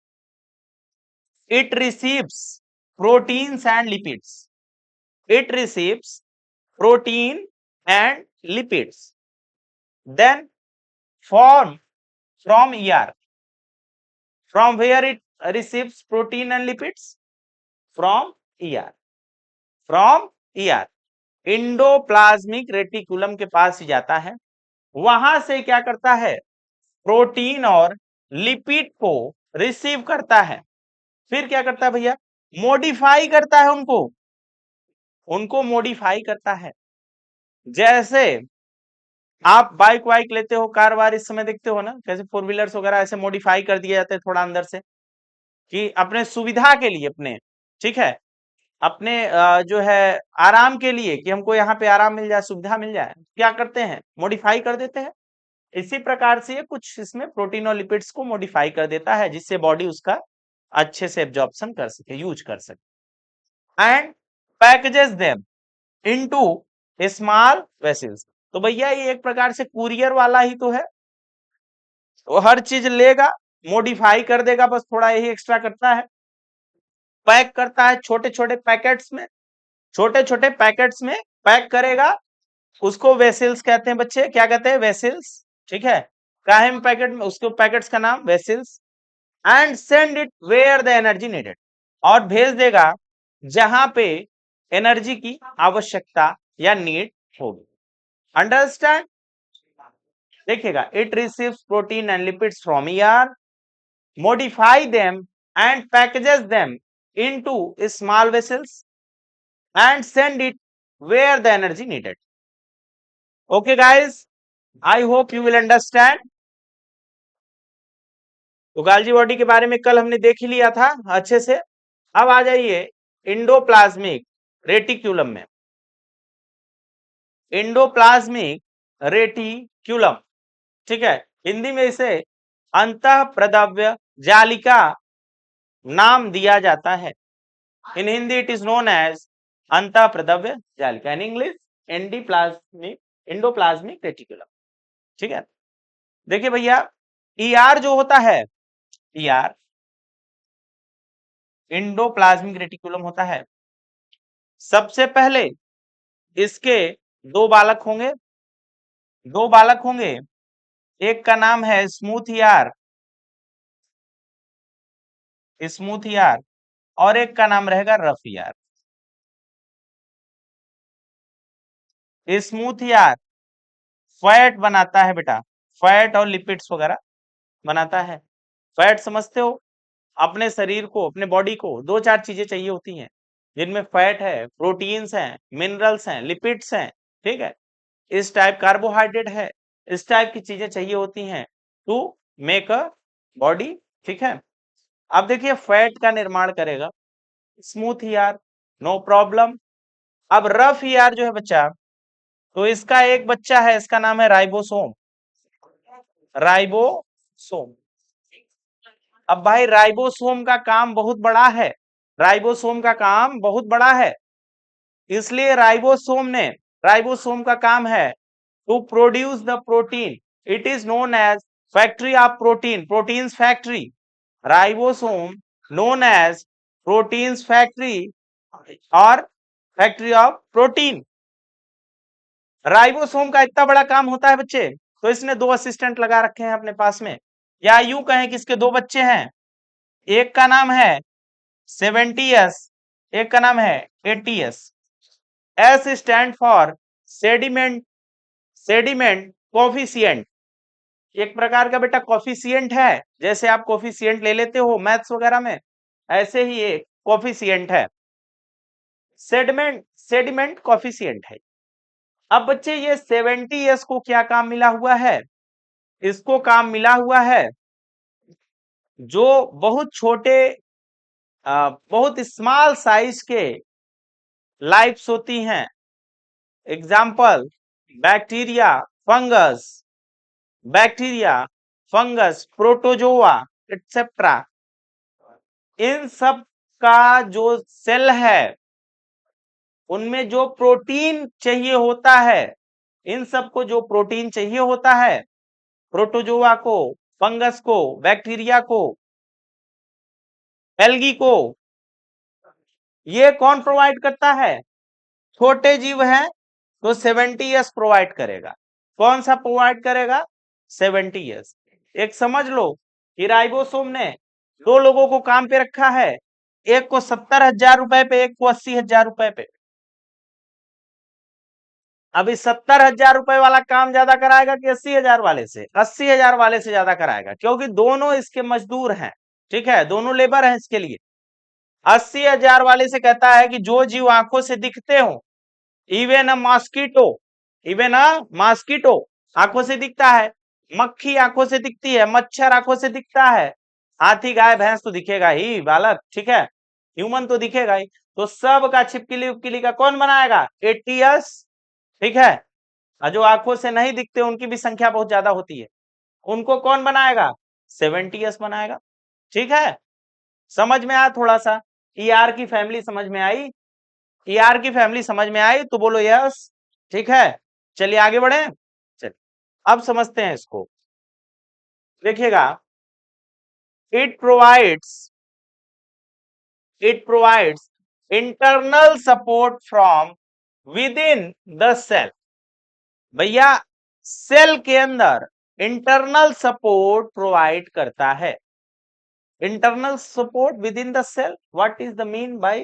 A: it receives proteins and lipids, it receives protein and lipids, then form from ER. From where it receives protein and lipids? From ER. From ER. Endoplasmic reticulum के पास ही जाता है, वहां से क्या करता है, प्रोटीन और लिपिड को रिसीव करता है, फिर क्या करता है भैया, मॉडिफाई करता है उनको, उनको मॉडिफाई करता है। जैसे आप बाइक वाइक लेते हो, कार वार इस समय देखते हो ना, कैसे फोर व्हीलर्स वगैरह ऐसे मॉडिफाई कर दिए जाते हैं थोड़ा अंदर से, कि अपने सुविधा के लिए, अपने, ठीक है, अपने जो है आराम के लिए, कि हमको यहाँ पे आराम मिल जाए, सुविधा मिल जाए, क्या करते हैं, मॉडिफाई कर देते हैं। इसी प्रकार से ये कुछ इसमें प्रोटीन और लिपिड्स को मॉडिफाई कर देता है, जिससे बॉडी उसका अच्छे से एब्जॉर्प्शन कर सके, यूज कर सके, and packages them into small vessels. तो भैया ये एक प्रकार से कुरियर वाला ही तो है, वो हर चीज लेगा, मॉडिफाई कर देगा, बस थोड़ा यही एक्स्ट्रा करता है, पैक करता है छोटे छोटे पैकेट्स में, छोटे छोटे पैकेट्स में पैक करेगा, उसको वेसल्स कहते हैं बच्चे, क्या कहते हैं, वेसल्स। ठीक है, काहे में पैकेट में, उसको पैकेट्स का नाम vessels, and send it where the energy needed, और भेज देगा जहां पे एनर्जी की आवश्यकता या नीड होगी। अंडरस्टैंड? देखिएगा, it receives protein and lipids from ER, modify them and packages them into small vessels and send it where the energy needed. Okay guys, I hope you will understand. तो गाल्जी बॉडी के बारे में कल हमने देख ही लिया था अच्छे से। अब आ जाइए इंडोप्लाज्मिक रेटिक्यूलम में, इंडोप्लाज्मिक रेटिक्यूलम, ठीक है, हिंदी में इसे अंतःप्रद्रव्य जालिका नाम दिया जाता है। In Hindi, it is known as अंतःप्रद्रव्य जालिका, इन इंग्लिश इंडोप्लाज्मिक रेटिकुलम। ठीक है, देखिए भैया, ईआर जो होता है, ईआर इंडोप्लाज्मिक रेटिकुलम होता है, सबसे पहले इसके दो बालक होंगे, दो बालक होंगे, एक का नाम है स्मूथ ईआर, स्मूथ ईआर, और एक का नाम रहेगा rough ER. Smooth ER fat बनाता है बेटा, फैट और लिपिड्स वगैरह बनाता है, फैट समझते हो? अपने शरीर को, अपने बॉडी को दो चार चीजें चाहिए होती हैं, जिनमें फैट है, प्रोटीन्स हैं, मिनरल्स हैं, लिपिड्स हैं, ठीक है, इस टाइप कार्बोहाइड्रेट है, इस टाइप की चीजें चाहिए होती हैं टू मेक अ बॉडी, ठीक है। अब देखिए फैट का निर्माण करेगा स्मूथ ईआर, नो प्रॉब्लम। अब रफ ईआर जो है बच्चा, तो इसका एक बच्चा है, इसका नाम है राइबोसोम। राइबोसोम। अब भाई राइबोसोम का काम बहुत बड़ा है, राइबोसोम का काम बहुत बड़ा है, इसलिए राइबोसोम का काम है to produce the protein. It is known as factory of protein, proteins factory. Ribosome known as proteins factory और फैक्ट्री ऑफ प्रोटीन। राइबोसोम का इतना बड़ा काम होता है बच्चे, तो इसने दो असिस्टेंट लगा रखे हैं अपने पास में, या यूं कहें कि इसके दो बच्चे हैं, एक का नाम है 70s, एक का नाम है 80s। S stand for sediment, sediment coefficient, एक प्रकार का बेटा कोफिशिएंट है, जैसे आप कोफिशिएंट ले लेते हो मैथ्स वगैरह में, ऐसे ही एक कोफिशिएंट है, सेडिमेंट, सेडिमेंट कोफिशिएंट है। अब बच्चे ये 70s को क्या काम मिला हुआ है? इसको काम मिला हुआ है जो बहुत छोटे, बहुत स्मॉल साइज के लाइफ्स होती हैं, example bacteria, fungus, bacteria, fungus, protozoa etcetera, इन सब का जो सेल है उनमें जो प्रोटीन चाहिए होता है, इन सबको जो प्रोटीन चाहिए होता है, प्रोटोजोआ को, फंगस को, बैक्टीरिया को, एल्गी को, ये कौन प्रोवाइड करता है? छोटे जीव हैं तो 70s प्रोवाइड करेगा। कौन सा प्रोवाइड करेगा? 70s। एक समझ लो कि राइबोसोम ने दो लोगों को काम पे रखा है, एक को 70,000 रुपए पे, एक को 80,000 रुपए पे। अभी 70,000 रुपए वाला काम ज्यादा कराएगा कि 80,000 वाले से? 80,000 वाले से ज्यादा कराएगा, क्योंकि दोनों इसके मजदूर हैं, ठीक है, दोनों लेबर हैं इसके लिए। 80,000 वाले से कहता है कि जो जीव आंखों से दिखते हो, even a mosquito, even a mosquito आंखों से दिखता है, मक्खी आंखों से दिखती है, मच्छर आंखों से दिखता है, हाथी गाय भैंस तो दिखेगा ही बालक, ठीक है, ह्यूमन तो दिखेगा ही, तो सब का छिपकली उपकली का कौन बनाएगा? 80s, ठीक है। और जो आंखों से नहीं दिखते उनकी भी संख्या बहुत ज्यादा होती है, उनको कौन बनाएगा? 70s बनाएगा, ठीक है। समझ में आया थोड़ा सा? ईआर की फैमिली समझ में आई? ईआर की फैमिली समझ में आई तो बोलो यस, ठीक है। चलिए आगे बढ़े, चलिए अब समझते हैं इसको। देखिएगा, it provides, it provides internal support from within the cell. भैया सेल के अंदर इंटरनल सपोर्ट प्रोवाइड करता है। Internal support within the cell, what is the mean by?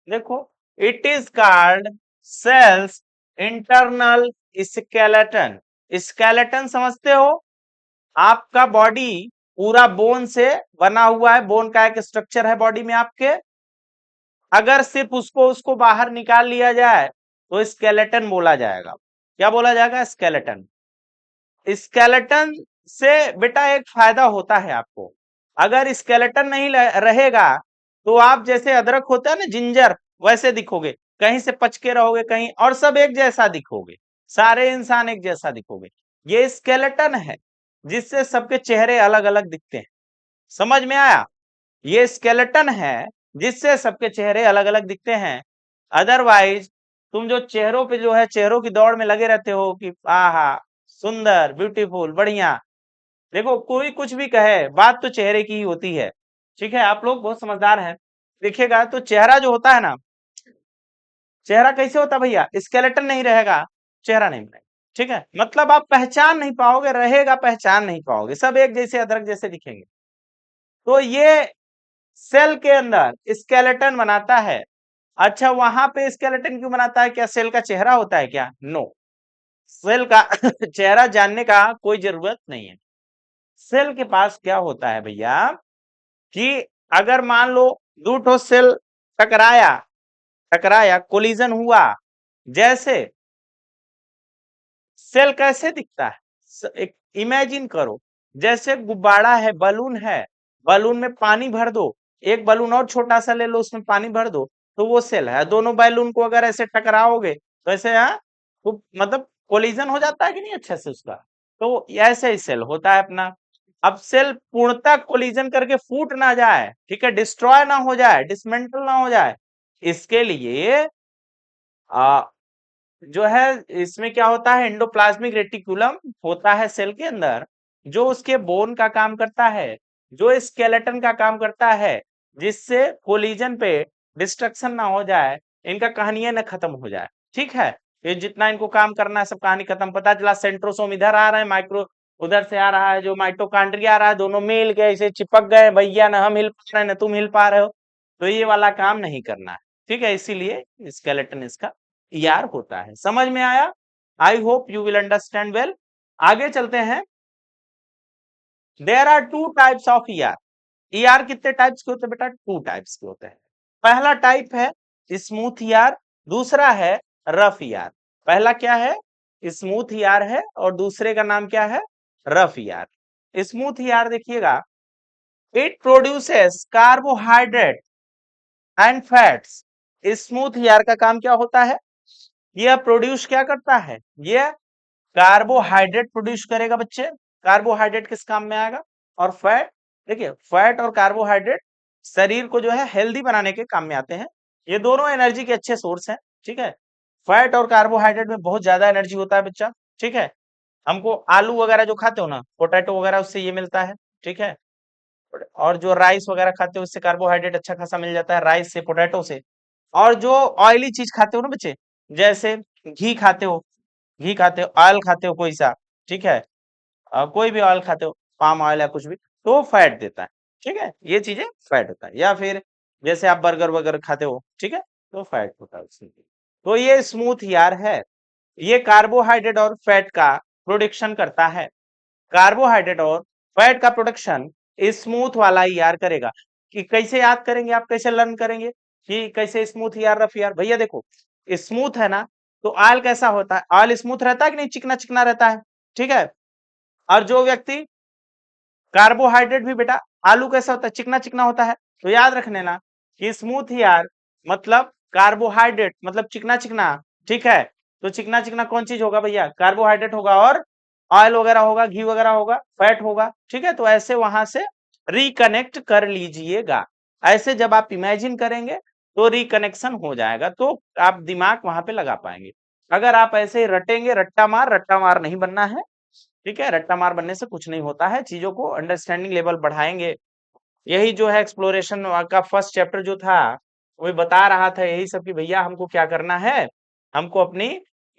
A: देखो, it is called cells internal skeleton. Skeleton समझते हो? आपका बॉडी पूरा बोन से बना हुआ है, बोन का एक स्ट्रक्चर है बॉडी में आपके, अगर सिर्फ उसको उसको बाहर निकाल लिया जाए तो स्केलेटन बोला जाएगा। क्या बोला जाएगा? स्केलेटन। स्केलेटन से बेटा एक फायदा होता है आपको, अगर स्केलेटन नहीं रहेगा तो आप जैसे अदरक होता है ना, जिंजर, वैसे दिखोगे, कहीं से पचके रहोगे कहीं, और सब एक जैसा दिखोगे, सारे इंसान एक जैसा दिखोगे। ये स्केलेटन है जिससे सबके चेहरे अलग अलग दिखते हैं। समझ में आया? ये स्केलेटन है जिससे सबके चेहरे अलग अलग दिखते हैं। अदरवाइज तुम जो चेहरों पे जो है, चेहरों की दौड़ में लगे रहते हो कि आहा सुंदर, ब्यूटीफुल, बढ़िया, देखो कोई कुछ भी कहे, बात तो चेहरे की ही होती है, ठीक है। आप लोग बहुत समझदार हैं, देखिएगा तो चेहरा जो होता है ना, चेहरा कैसे होता है भैया? स्केलेटन नहीं रहेगा, चेहरा नहीं बनेगा, ठीक है। मतलब आप पहचान नहीं पाओगे, रहेगा पहचान नहीं पाओगे, सब एक जैसे अदरक जैसे दिखेंगे। तो ये सेल के अंदर स्केलेटन बनाता है। अच्छा, वहां पे स्केलेटन क्यों बनाता है? क्या सेल का चेहरा होता है क्या? नो, सेल का चेहरा जानने का कोई जरूरत नहीं है। सेल के पास क्या होता है भैया कि अगर मान लो दो ठो सेल टकराया टकराया कोलिजन हुआ, जैसे सेल कैसे दिखता है, एक इमेजिन करो, जैसे गुब्बारा है, बलून है, बलून में पानी भर दो, एक बलून और छोटा सा ले लो, उसमें पानी भर दो, तो वो सेल है। दोनों बैलून को अगर ऐसे टकराओगे तो ऐसे तो मतलब कोलिजन हो जाता है कि नहीं अच्छे से उसका, तो ऐसे ही सेल होता है अपना। अब सेल पूर्णतः कोलिजन करके फूट ना जाए, ठीक है, डिस्ट्रॉय ना हो जाए, डिसमेंटल ना हो जाए, इसके लिए आ, जो है इसमें क्या होता है, एंडोप्लाज्मिक रेटिकुलम होता है सेल के अंदर, जो उसके बोन का काम करता है, जो स्केलेटन का काम करता है, जिससे कोलिजन पे डिस्ट्रक्शन ना हो जाए, इनका कहानियां ना खत्म हो जाए। ठीक है, ये जितना इनको काम करना है सब कहानी खत्म। पता चला सेंट्रोसोम इधर आ रहा है, माइक्रो उधर से आ रहा है, जो माइटोकॉन्ड्रिया आ रहा है, दोनों मिल गए ऐसे चिपक गए, भैया ना हम हिल पा रहे हैं ना तुम हिल पा रहे हो, तो ये वाला काम नहीं करना है। ठीक है, इसीलिए स्केलेटन इसका ईआर होता है। समझ में आया? I hope you will understand well. आगे चलते हैं। There are two types of ER. ER कितने टाइप्स के होते हैं बेटा? टू टाइप्स के होते हैं। पहला टाइप है स्मूथ ईआर, दूसरा है रफ ईआर। पहला क्या है? स्मूथ ईआर है, और दूसरे का नाम क्या है? Rough ER. स्मूथ ईआर देखिएगा, it produces carbohydrate and fats. Smooth ER का काम क्या होता है? यह प्रोड्यूस क्या करता है? यह कार्बोहाइड्रेट प्रोड्यूस करेगा बच्चे। कार्बोहाइड्रेट किस काम में आएगा? और फैट। देखिए, फैट और कार्बोहाइड्रेट शरीर को जो है हेल्दी बनाने के काम में आते हैं। ये दोनों एनर्जी के अच्छे सोर्स हैं। ठीक है, फैट और कार्बोहाइड्रेट में बहुत ज्यादा एनर्जी होता है बच्चा। ठीक है, हमको आलू वगैरह जो खाते हो ना, पोटैटो वगैरह, उससे ये मिलता है। ठीक है, और जो राइस वगैरह खाते हो उससे कार्बोहाइड्रेट अच्छा खासा मिल जाता है, राइस से, पोटैटो से। और जो ऑयली चीज खाते हो ना बच्चे, जैसे घी खाते हो, घी खाते हो, ऑयल खाते हो कोई सा, ठीक है, कोई भी ऑयल खाते हो, पाम ऑयल या कुछ भी, तो फैट देता है। ठीक है, ये चीजें फैट होता है। या फिर जैसे आप बर्गर वगैरह खाते हो, ठीक है, तो फैट होता है उसमें। तो ये स्मूथ यार है, ये कार्बोहाइड्रेट और फैट का प्रोडक्शन करता है। कार्बोहाइड्रेट और फैट का प्रोडक्शन स्मूथ वाला ईआर करेगा। कि कैसे याद करेंगे आप, कैसे लर्न करेंगे कि कैसे स्मूथ ईआर रफ ईआर? भैया देखो, स्मूथ है ना, तो ऑयल कैसा होता है? ऑयल स्मूथ रहता है कि नहीं, चिकना चिकना रहता है। ठीक है, और जो व्यक्ति कार्बोहाइड्रेट भी बेटा, आलू कैसा होता है? चिकना चिकना होता है। तो याद रखने ना कि स्मूथ ईआर मतलब कार्बोहाइड्रेट मतलब चिकना चिकना। ठीक है, तो चिकना चिकना कौन चीज होगा भैया? कार्बोहाइड्रेट होगा, और ऑयल वगैरह होगा, घी वगैरह होगा, फैट होगा। ठीक है, तो ऐसे वहां से रिकनेक्ट कर लीजिएगा। ऐसे जब आप इमेजिन करेंगे तो रिकनेक्शन हो जाएगा, तो आप दिमाग वहां पे लगा पाएंगे। अगर आप ऐसे ही रटेंगे, रट्टा मार नहीं बनना है। ठीक है, रट्टा मार बनने से कुछ नहीं होता है, चीजों को अंडरस्टैंडिंग लेवल बढ़ाएंगे। यही जो है एक्सप्लोरेशन का फर्स्ट चैप्टर जो था, वो बता रहा था यही सब कि भैया हमको क्या करना है, हमको अपनी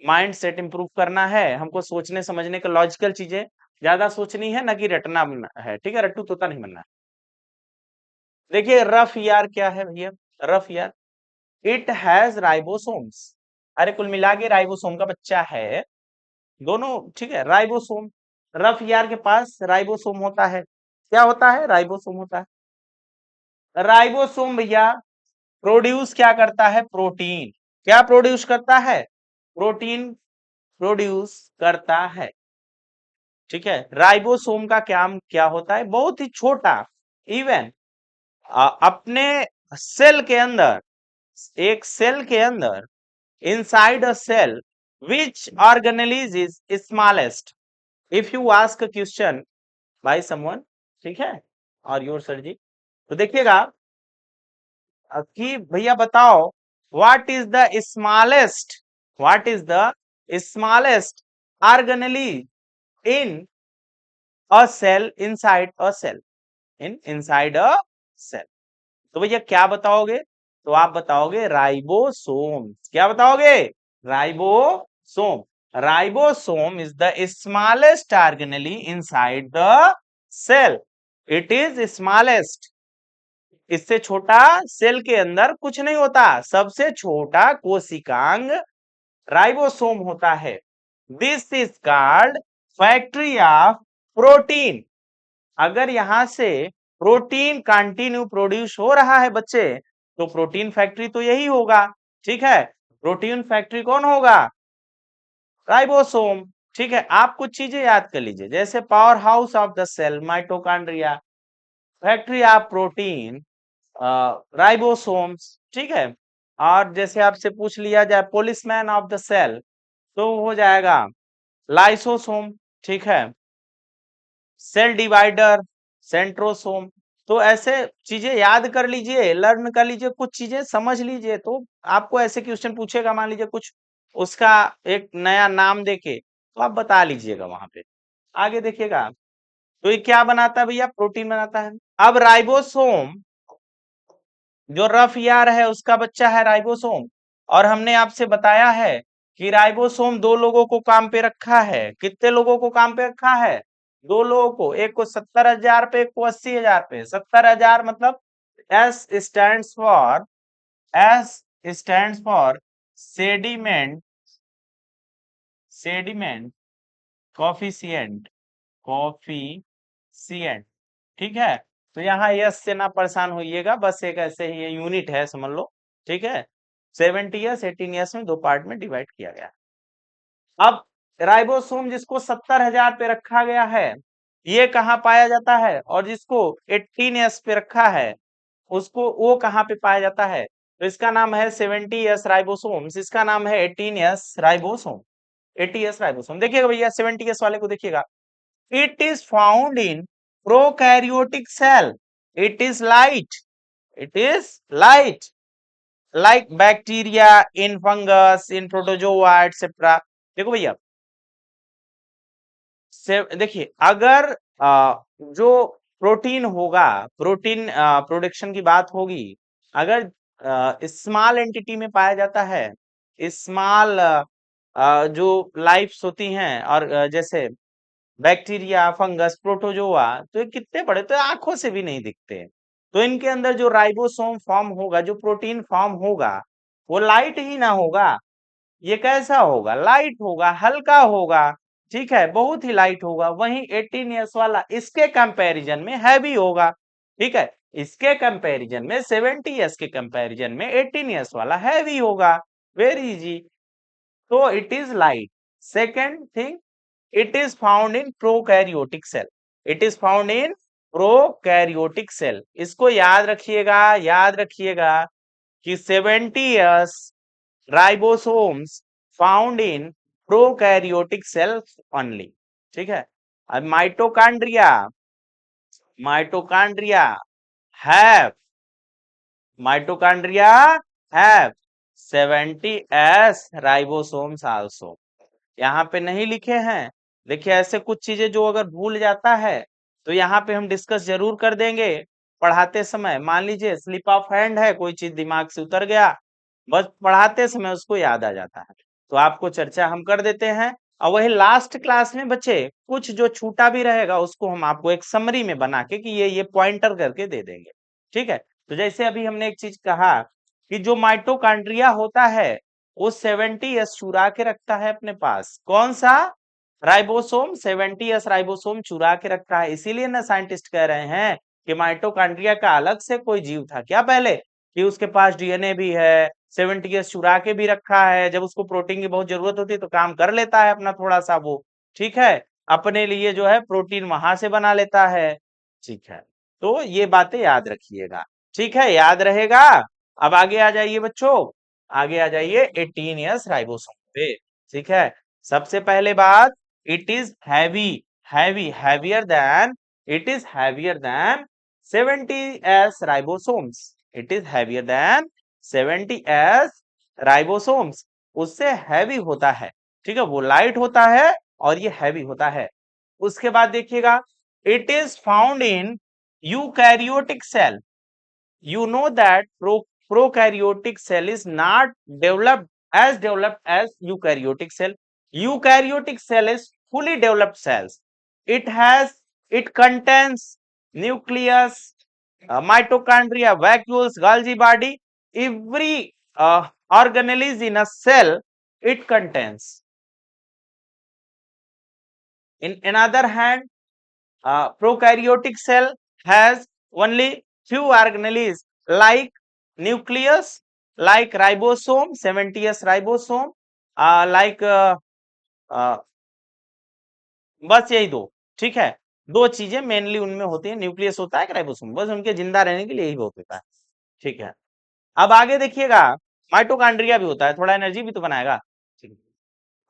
A: माइंड सेट इंप्रूव करना है, हमको सोचने समझने का लॉजिकल चीजें ज्यादा सोचनी है, ना कि रटना है। ठीक है, रट्टू तोता नहीं बनना है। देखिए रफ ईआर क्या है भैया? Rough ER, it has ribosomes. अरे कुल मिला के राइबोसोम का बच्चा है दोनों। ठीक है, राइबोसोम, रफ ईआर के पास राइबोसोम होता है। क्या होता है? राइबोसोम होता है। राइबोसोम भैया प्रोड्यूस क्या करता है? प्रोटीन। क्या प्रोड्यूस करता है? प्रोटीन प्रोड्यूस करता है। ठीक है, राइबोसोम का क्या क्या होता है? बहुत ही छोटा, इवन अपने सेल के अंदर, एक सेल के अंदर, inside a cell, which organelle is smallest? If you ask a question by someone, ठीक है, और योर सर जी, तो देखिएगा कि भैया बताओ, what is the smallest, what is the smallest organelle in a cell, inside a cell, in inside a cell? तो भैया क्या बताओगे? तो आप बताओगे राइबोसोम। क्या बताओगे? Ribosome. Ribosome is the smallest organelle inside the cell. It is smallest. इससे छोटा सेल के अंदर कुछ नहीं होता, सबसे छोटा कोशिकांग राइबोसोम होता है। This is called factory of protein. अगर यहां से प्रोटीन कंटिन्यू प्रोड्यूस हो रहा है बच्चे, तो प्रोटीन फैक्ट्री तो यही होगा। ठीक है, प्रोटीन फैक्ट्री कौन होगा? राइबोसोम। ठीक है, आप कुछ चीजें याद कर लीजिए, जैसे power house of the cell mitochondria, factory of protein ribosomes. ठीक है, और जैसे आपसे पूछ लिया जाए पोलिसमैन ऑफ द सेल, तो हो जाएगा लाइसोसोम। ठीक है, सेल डिवाइडर सेंट्रोसोम। तो ऐसे चीजें याद कर लीजिए, लर्न कर लीजिए, कुछ चीजें समझ लीजिए, तो आपको ऐसे क्वेश्चन पूछेगा, मान लीजिए कुछ उसका एक नया नाम देके, तो आप बता लीजिएगा वहां पे। आगे देखिएगा, तो ये क्या बनाता है भैया? प्रोटीन बनाता है। अब राइबोसोम, जो रफ यार है उसका बच्चा है राइबोसोम, और हमने आपसे बताया है कि राइबोसोम दो लोगों को काम पे रखा है। कितने लोगों को काम पे रखा है? दो लोगों को, एक को 70,000 पे, एक को 80,000 पे। 70,000 मतलब S S stand for sediment, sediment coefficient, coefficient. ठीक है, तो यहाँ यस से ना परेशान होइएगा, बस एक ऐसे ही यूनिट है, समझ लो। ठीक है, 70 18 में दो पार्ट में डिवाइड किया गया। अब राइबोसोम जिसको 70,000 पे रखा गया है, ये कहाँ पाया जाता है? और जिसको 18 पे रखा है, उसको वो कहाँ पे पाया जाता है? तो इसका नाम है 70 राइबोसोम्स, इसका नाम है 18 राइबोसोम। 80 राइबोसोम। देखिएगा भैया 70 वाले को देखिएगा, it is found in prokaryotic cell, it is light, it is light like bacteria, in fungus, in protozoa etc। देखो भैया, देखिए अगर जो प्रोटीन होगा, प्रोटीन प्रोडक्शन की बात होगी, अगर स्मॉल एंटिटी में पाया जाता है, स्मॉल जो लाइफ्स होती हैं, और जैसे बैक्टीरिया, फंगस, प्रोटोजोआ, तो ये कितने बड़े, तो आंखों से भी नहीं दिखते। तो इनके अंदर जो राइबोसोम फॉर्म होगा, जो प्रोटीन फॉर्म होगा, वो लाइट ही ना होगा। ये कैसा होगा? लाइट होगा, हल्का होगा। ठीक है, बहुत ही लाइट होगा। वहीं 18 वाला इसके कंपैरिजन में हैवी होगा। ठीक है, इसके कंपैरिजन में 70 के कंपैरिजन में 18 वाला हैवी होगा। Very easy. तो it is light. Second thing, it is found in prokaryotic cell, it is found in prokaryotic cell। इसको याद रखिएगा, याद रखिएगा कि 70s ribosomes found in prokaryotic cells only। ठीक है, अब mitochondria, mitochondria have, mitochondria have 70s ribosomes also। यहाँ पे नहीं लिखे हैं। देखिए ऐसे कुछ चीजें जो अगर भूल जाता है, तो यहाँ पे हम डिस्कस जरूर कर देंगे पढ़ाते समय। मान लीजिए स्लिप ऑफ हैंड है, कोई चीज दिमाग से उतर गया, बस पढ़ाते समय उसको याद आ जाता है, तो आपको चर्चा हम कर देते हैं। और वही लास्ट क्लास में बच्चे कुछ जो छूटा भी रहेगा, उसको हम आपको एक समरी में बना के कि ये पॉइंटर करके दे देंगे। ठीक है, तो जैसे अभी हमने एक चीज कहा कि जो माइटोकॉन्ड्रिया होता है, वो 70s चुरा के रखता है अपने पास। कौन सा? राइबोसोम 70s राइबोसोम चुरा के रखता है। इसीलिए ना साइंटिस्ट कह रहे हैं कि माइटोकॉन्ड्रिया का अलग से कोई जीव था क्या पहले, कि उसके पास डीएनए भी है, 70s चुरा के भी रखा है, जब उसको प्रोटीन की बहुत जरूरत होती है तो काम कर लेता है अपना थोड़ा सा वो। ठीक है, अपने लिए जो है प्रोटीन वहां से बना लेता है। ठीक है, तो ये बातें याद रखिएगा। ठीक है, याद रहेगा। अब आगे आ जाइए बच्चों, आगे आ जाइए 18s राइबोसोम पे। ठीक है, सबसे पहले बात, it is heavy, heavy, heavier than, it is heavier than 70s ribosomes, it is heavier than 70s ribosomes, उससे हैवी होता है। ठीक है, वो लाइट होता है और ये हैवी होता है। उसके बाद देखिएगा, it is found in eukaryotic cell. You know that prokaryotic cell is not developed as eukaryotic cell. Eukaryotic cell is fully developed cells. It contains nucleus, mitochondria, vacuoles, Golgi body. Every organelle is in a cell it contains. In another hand, prokaryotic cell has only few organelles like nucleus, like ribosome, 70s ribosome, like बस यही दो। ठीक है, दो चीजें मेनली उनमें होती है, न्यूक्लियस होता है, राइबोसोम, बस उनके जिंदा रहने के लिए यही बहुत होता है। ठीक है, अब आगे देखिएगा, माइटोकॉन्ड्रिया भी होता है, थोड़ा एनर्जी भी तो बनाएगा। ठीक है।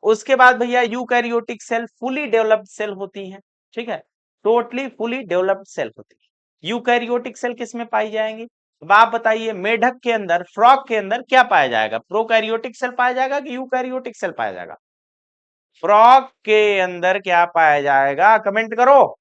A: उसके बाद भैया eukaryotic cell fully developed cell होती हैं। ठीक है, टोटली फुली डेवलप्ड सेल होती है। यूकैरियोटिक सेल किस में पाई जाएंगी? अब आप बताइए, मेढक के अंदर, फ्रॉग के अंदर क्या पाया जाएगा? प्रोकैरियोटिक सेल पाया जाएगा कि यूकैरियोटिक सेल पाया जाएगा? फ्रॉग के अंदर क्या पाया जाएगा? कमेंट करो।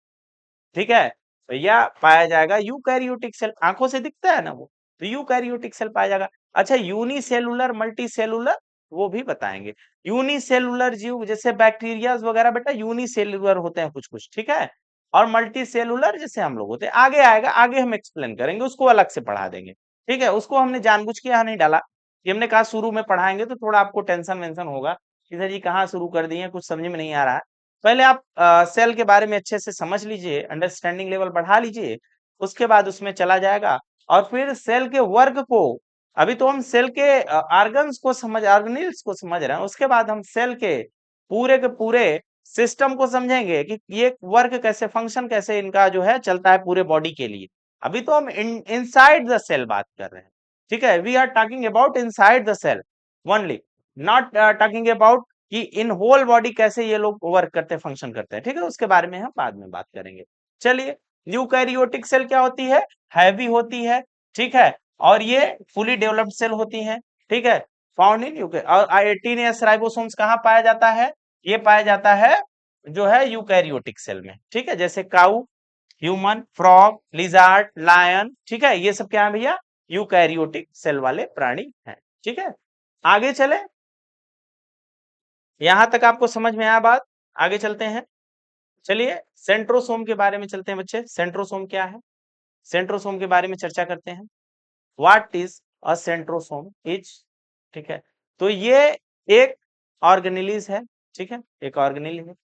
A: ठीक है भैया, पाया जाएगा यूकैरियोटिक सेल, आंखों से दिखता है ना वो, तो यूकैरियोटिक सेल पाया जाएगा। अच्छा, यूनिसेलुलर मल्टीसेलुलर वो भी बताएंगे। यूनिसेलुलर जीव जैसे बैक्टीरिया वगैरह बेटा यूनिसेलुलर होते हैं कुछ कुछ, ठीक है, और मल्टीसेलुलर जैसे हम लोग होते हैं। आगे आएगा, आगे हम एक्सप्लेन करेंगे, उसको अलग से पढ़ा देंगे। ठीक है, उसको हमने जानबूझ के यहाँ नहीं डाला कि हमने कहा शुरू में पढ़ाएंगे तो थोड़ा आपको टेंशन वेंशन होगा कि सर जी कहाँ शुरू कर दिए, कुछ समझ में नहीं आ रहा है। पहले आप सेल के बारे में अच्छे से समझ लीजिए, अंडरस्टैंडिंग लेवल बढ़ा लीजिए, उसके बाद उसमें चला जाएगा। और फिर सेल के वर्क को, अभी तो हम सेल के ऑर्गन्स को समझ, ऑर्गेनिल्स को समझ रहे हैं, उसके बाद हम सेल के पूरे सिस्टम को समझेंगे कि ये वर्क कैसे, फंक्शन कैसे इनका जो है चलता है पूरे बॉडी के लिए। अभी तो हम इनसाइड द सेल बात कर रहे हैं। ठीक है, we are talking about inside the cell only, not talking about कि इन होल बॉडी कैसे ये लोग वर्क करते हैं, फंक्शन करते हैं। ठीक है, उसके बारे में हम बाद में बात करेंगे। चलिए, यूकैरियोटिक सेल क्या होती है? हैवी होती है। ठीक है, और ये फुली डेवलप्ड सेल होती हैं। ठीक है, फाउंड इन यूके, और 18S राइबोसोम्स कहाँ पाया जाता है? ये पाया जाता है जो है यूकैरियोटिक सेल में। ठीक है, जैसे काऊ, ह्यूमन, फ्रॉग, लिजार्ड, लायन, ठीक है, ये सब क्या है भैया? यूकैरियोटिक सेल वाले प्राणी हैं। ठीक है, आगे चले, यहां तक आपको समझ में आया बात? आगे चलते हैं। चलिए, सेंट्रोसोम के बारे में चलते हैं बच्चे। सेंट्रोसोम क्या है? सेंट्रोसोम के बारे में चर्चा करते हैं। What is a centrosome is, ठीक है, तो ये एक ऑर्गेनेलिज है। ठीक है, एक ऑर्गेनेल है,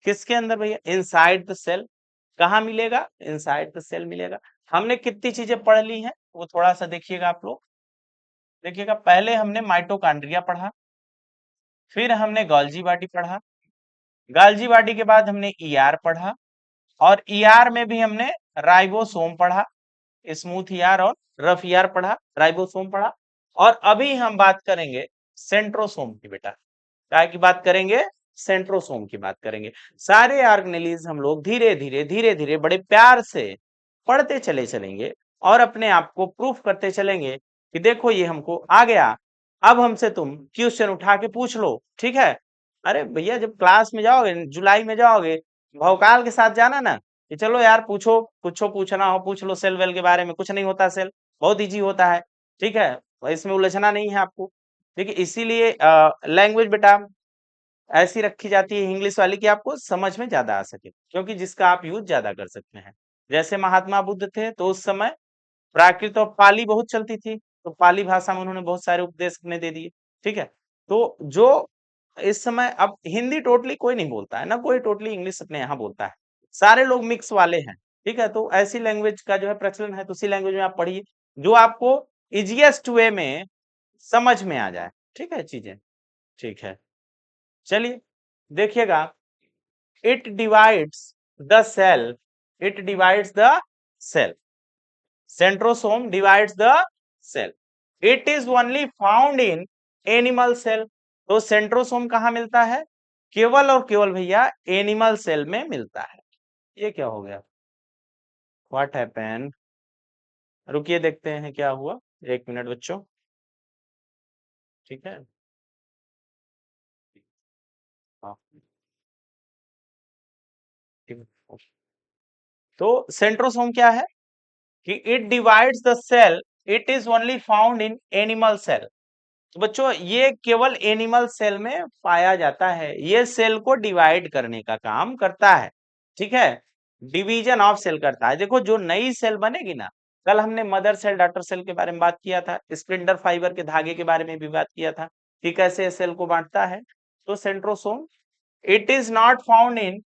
A: किसके अंदर भैया? Inside the cell. कहाँ मिलेगा? इनसाइड द सेल मिलेगा। हमने कितनी चीजें पढ़ ली हैं वो थोड़ा सा देखिएगा आप लोग। देखिएगा, पहले हमने माइटोकॉन्ड्रिया पढ़ा, फिर हमने गोल्जी बॉडी पढ़ा, गाल्जी बॉडी के बाद हमने ईआर पढ़ा, और ईआर में भी हमने राइबोसोम पढ़ा, स्मूथ ईआर और रफ ईआर पढ़ा, राइबोसोम पढ़ा। और अभी हम बात करेंगे सेंट्रोसोम की बेटा। क्या की बात करेंगे? सेंट्रोसोम की बात करेंगे। सारे ऑर्गेनेलिज हम लोग धीरे धीरे धीरे धीरे बड़े प्यार से पढ़ते चले चलेंगे, और अपने आप को प्रूफ करते चलेंगे कि देखो ये हमको आ गया, अब हमसे तुम क्वेश्चन उठा के पूछ लो। ठीक है, अरे भैया जब क्लास में जाओगे, जुलाई में जाओगे, भौकाल के साथ जाना ना कि चलो यार पूछो, कुछ पूछना हो पूछ लो, सेल वेल के बारे में कुछ नहीं होता, सेल बहुत इजी होता है। ठीक है, इसमें उलझना नहीं है आपको। ठीक है, इसीलिए लैंग्वेज बेटा ऐसी रखी जाती है इंग्लिश वाली कि आपको समझ में ज्यादा आ सके, क्योंकि जिसका आप यूज ज्यादा कर सकते हैं। जैसे महात्मा बुद्ध थे तो उस समय प्राकृत और पाली बहुत चलती थी, तो पाली भाषा में उन्होंने बहुत सारे उपदेश अपने दे दिए। ठीक है, तो जो इस समय, अब हिंदी टोटली कोई नहीं बोलता है ना, कोई टोटली इंग्लिश अपने यहाँ बोलता है, सारे लोग मिक्स वाले हैं। ठीक है, तो ऐसी लैंग्वेज का जो है प्रचलन है, तो उसी लैंग्वेज में आप पढ़िए जो आपको इजिएस्ट वे में समझ में आ जाए। ठीक है चीजें, ठीक है। चलिए देखिएगा, it divides the cell, it divides the cell, centrosome divides the cell, it is only found in animal cell. तो सेंट्रोसोम कहाँ मिलता है? केवल और केवल भैया एनिमल सेल में मिलता है। ये क्या हो गया? What happened? रुकिए देखते हैं क्या हुआ, एक मिनट बच्चों। ठीक है, हाँ, ठीक है। तो सेंट्रोसोम क्या है कि it divides the cell, it is only found in animal cell. तो बच्चों ये केवल एनिमल सेल में पाया जाता है, ये सेल को डिवाइड करने का काम करता है। ठीक है, डिवीजन ऑफ सेल करता है। देखो जो नई सेल बनेगी ना, कल हमने मदर सेल डॉटर सेल के बारे में बात किया था, स्प्लिंटर फाइबर के धागे के बारे में भी बात किया था कि कैसे सेल को बांटता है। तो centrosome, it is not found in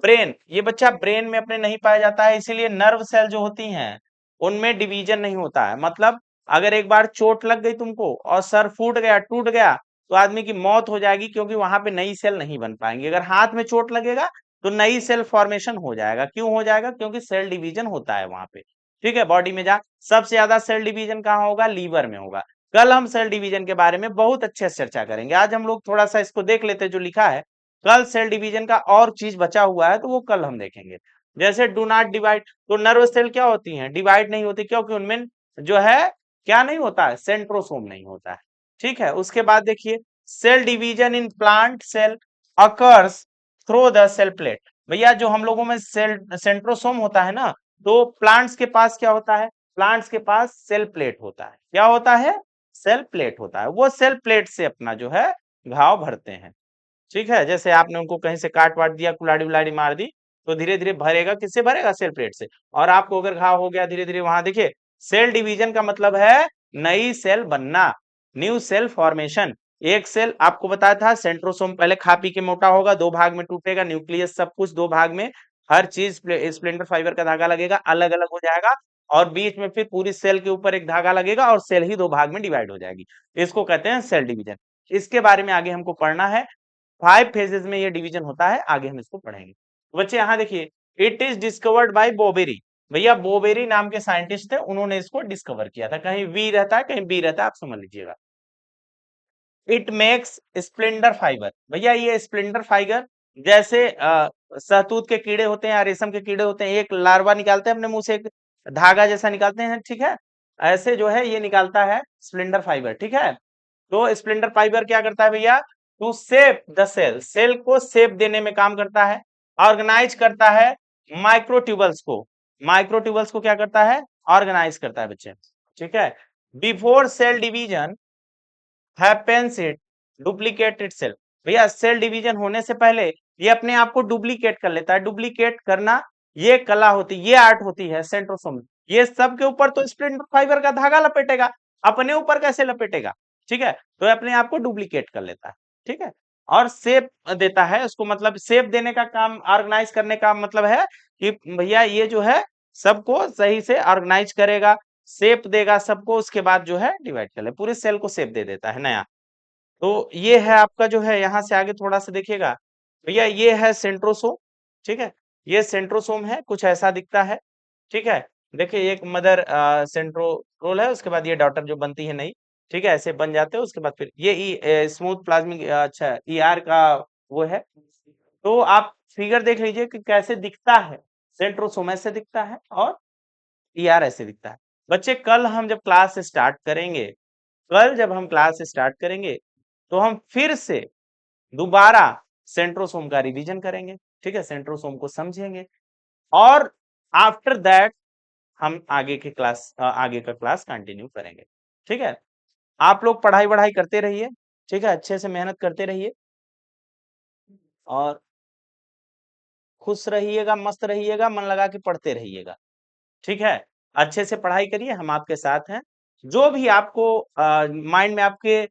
A: brain, ये बच्चा ब्रेन में अपने नहीं पाया जाता है, इसीलिए नर्व सेल जो होती हैं उनमें डिवीजन नहीं होता है। मतलब अगर एक बार चोट लग गई तुमको और सर फूट गया, टूट गया, तो आदमी की मौत हो जाएगी, क्योंकि वहां पे नई सेल नहीं बन पाएंगी। अगर हाथ में चोट लगेगा तो नई सेल फॉर्मेशन हो जाएगा। क्यों हो जाएगा? क्योंकि सेल डिवीजन होता है वहां पे। ठीक है, बॉडी में जा सबसे ज्यादा सेल डिवीजन कहाँ होगा? लीवर में होगा। कल हम सेल डिवीजन के बारे में बहुत अच्छे से चर्चा करेंगे। आज हम लोग थोड़ा सा इसको देख लेते हैं जो लिखा है। कल सेल डिवीजन का और चीज बचा हुआ है, तो वो कल हम देखेंगे। जैसे डू नॉट डिवाइड, तो नर्व सेल क्या होती हैं? डिवाइड नहीं होती, क्योंकि उनमें जो है क्या नहीं होता है? सेंट्रोसोम नहीं होता है। ठीक है, उसके बाद देखिए, cell division in plant cell occurs through the cell plate. भैया जो हम लोगों में सेल सेंट्रोसोम होता है ना, तो प्लांट्स के पास क्या होता है? प्लांट्स के पास सेल प्लेट होता है। क्या होता है? सेल प्लेट होता है। वो सेल प्लेट से अपना जो है घाव भरते हैं। ठीक है, जैसे आपने उनको कहीं से काट वाट दिया, कुल्हाड़ी उलाड़ी मार दी, तो धीरे धीरे भरेगा, किससे भरेगा? सेल प्लेट से। और आपको अगर घाव हो गया धीरे धीरे वहां, देखिए सेल डिवीजन का मतलब है नई सेल बनना, न्यू सेल फॉर्मेशन। एक सेल आपको बताया था सेंट्रोसोम पहले खा पी के मोटा होगा, दो भाग में टूटेगा, न्यूक्लियस सब कुछ दो भाग में, हर चीज स्प्लेंडर फाइबर का धागा लगेगा, अलग अलग हो जाएगा, और बीच में फिर पूरी सेल के ऊपर एक धागा लगेगा और सेल ही दो भाग में डिवाइड हो जाएगी। इसको कहते हैं सेल डिवीजन। इसके बारे में आगे हमको पढ़ना है। 5 फेजेस में ये डिवीजन होता है, आगे हम इसको पढ़ेंगे। तो बच्चे यहाँ देखिए, इट इज डिस्कवर्ड बाय बोबेरी। भैया बोबेरी नाम के साइंटिस्ट थे, उन्होंने इसको डिस्कवर किया था। कहीं वी रहता है, कहीं बी रहता है, आप समझ लीजिएगा। It makes Splendor fibre. भैया ये स्प्लेंडर फाइबर जैसे शहतूत के कीड़े होते हैं या रेशम के कीड़े होते हैं, एक लार्वा निकालते हैं अपने मुंह से, एक धागा जैसा निकालते हैं, ठीक है, ऐसे जो है ये निकालता है स्प्लेंडर फाइबर। ठीक है, तो स्प्लेंडर फाइबर क्या करता है भैया? To shape the cell, cell को शेप देने में काम करता है। ऑर्गेनाइज करता है माइक्रोट्यूबल्स को, माइक्रोट्यूबल्स को क्या करता है? ऑर्गेनाइज करता है बच्चे। ठीक है, before cell division happens it duplicate itself. भैया सेल डिवीजन होने से पहले ये अपने आप को डुप्लीकेट कर लेता है। डुप्लीकेट करना ये कला होती, ये आर्ट होती है सेंट्रोसोम। ये सब के ऊपर तो स्प्लिंटर फाइबर का धागा लपेटेगा, अपने ऊपर कैसे लपेटेगा? ठीक है, तो अपने आप को डुप्लीकेट कर लेता है। ठीक है, और शेप देता है उसको, मतलब शेप देने का काम, ऑर्गेनाइज करने का मतलब है कि भैया ये जो है सबको सही से ऑर्गेनाइज करेगा, शेप देगा सबको, उसके बाद जो है डिवाइड कर ले, पूरे सेल को शेप दे देता है नया। तो ये है आपका जो है, यहाँ से आगे थोड़ा सा देखिएगा भैया, ये है सेंट्रोसोम। ठीक है, ये सेंट्रोसोम है, कुछ ऐसा दिखता है। ठीक है, देखिए एक मदर सेंट्रोल है, उसके बाद ये डॉटर जो बनती है नई। ठीक है, ऐसे बन जाते हैं, उसके बाद फिर ये स्मूथ प्लाज्मिक, अच्छा ईआर का वो है। तो आप फिगर देख लीजिए कि कैसे दिखता है। सेंट्रोसोम ऐसे दिखता है और ईआर ऐसे दिखता है। बच्चे कल हम जब क्लास स्टार्ट करेंगे, कल जब हम क्लास स्टार्ट करेंगे, तो हम फिर से दोबारा सेंट्रोसोम का रिवीजन करेंगे। ठीक है, सेंट्रोसोम को समझेंगे, और आफ्टर दैट हम आगे का क्लास कंटिन्यू करेंगे। ठीक है, आप लोग पढ़ाई वढ़ाई करते रहिए। ठीक है, अच्छे से मेहनत करते रहिए, और खुश रहिएगा, मस्त रहिएगा, मन लगा के पढ़ते रहिएगा। ठीक है, अच्छे से पढ़ाई करिए, हम आपके साथ हैं। जो भी आपको माइंड में आपके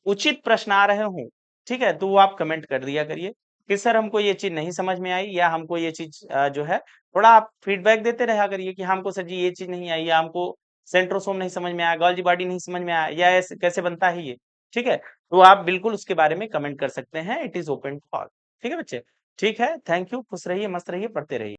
A: उचित प्रश्न आ रहे हों, ठीक है, तो वो आप कमेंट कर दिया करिए कि सर हमको ये चीज नहीं समझ में आई, या हमको ये चीज जो है थोड़ा आप फीडबैक देते रहा करिए कि हमको सर जी ये चीज नहीं आई, या हमको सेंट्रोसोम नहीं समझ में आया, गॉल्गी बॉडी नहीं समझ में आया, या ऐसे कैसे बनता है ये। ठीक है, तो आप बिल्कुल उसके बारे में कमेंट कर सकते हैं, इट इज ओपन फॉर। ठीक है बच्चे, ठीक है, थैंक यू, खुश रहिए, मस्त रहिए, पढ़ते रहिए।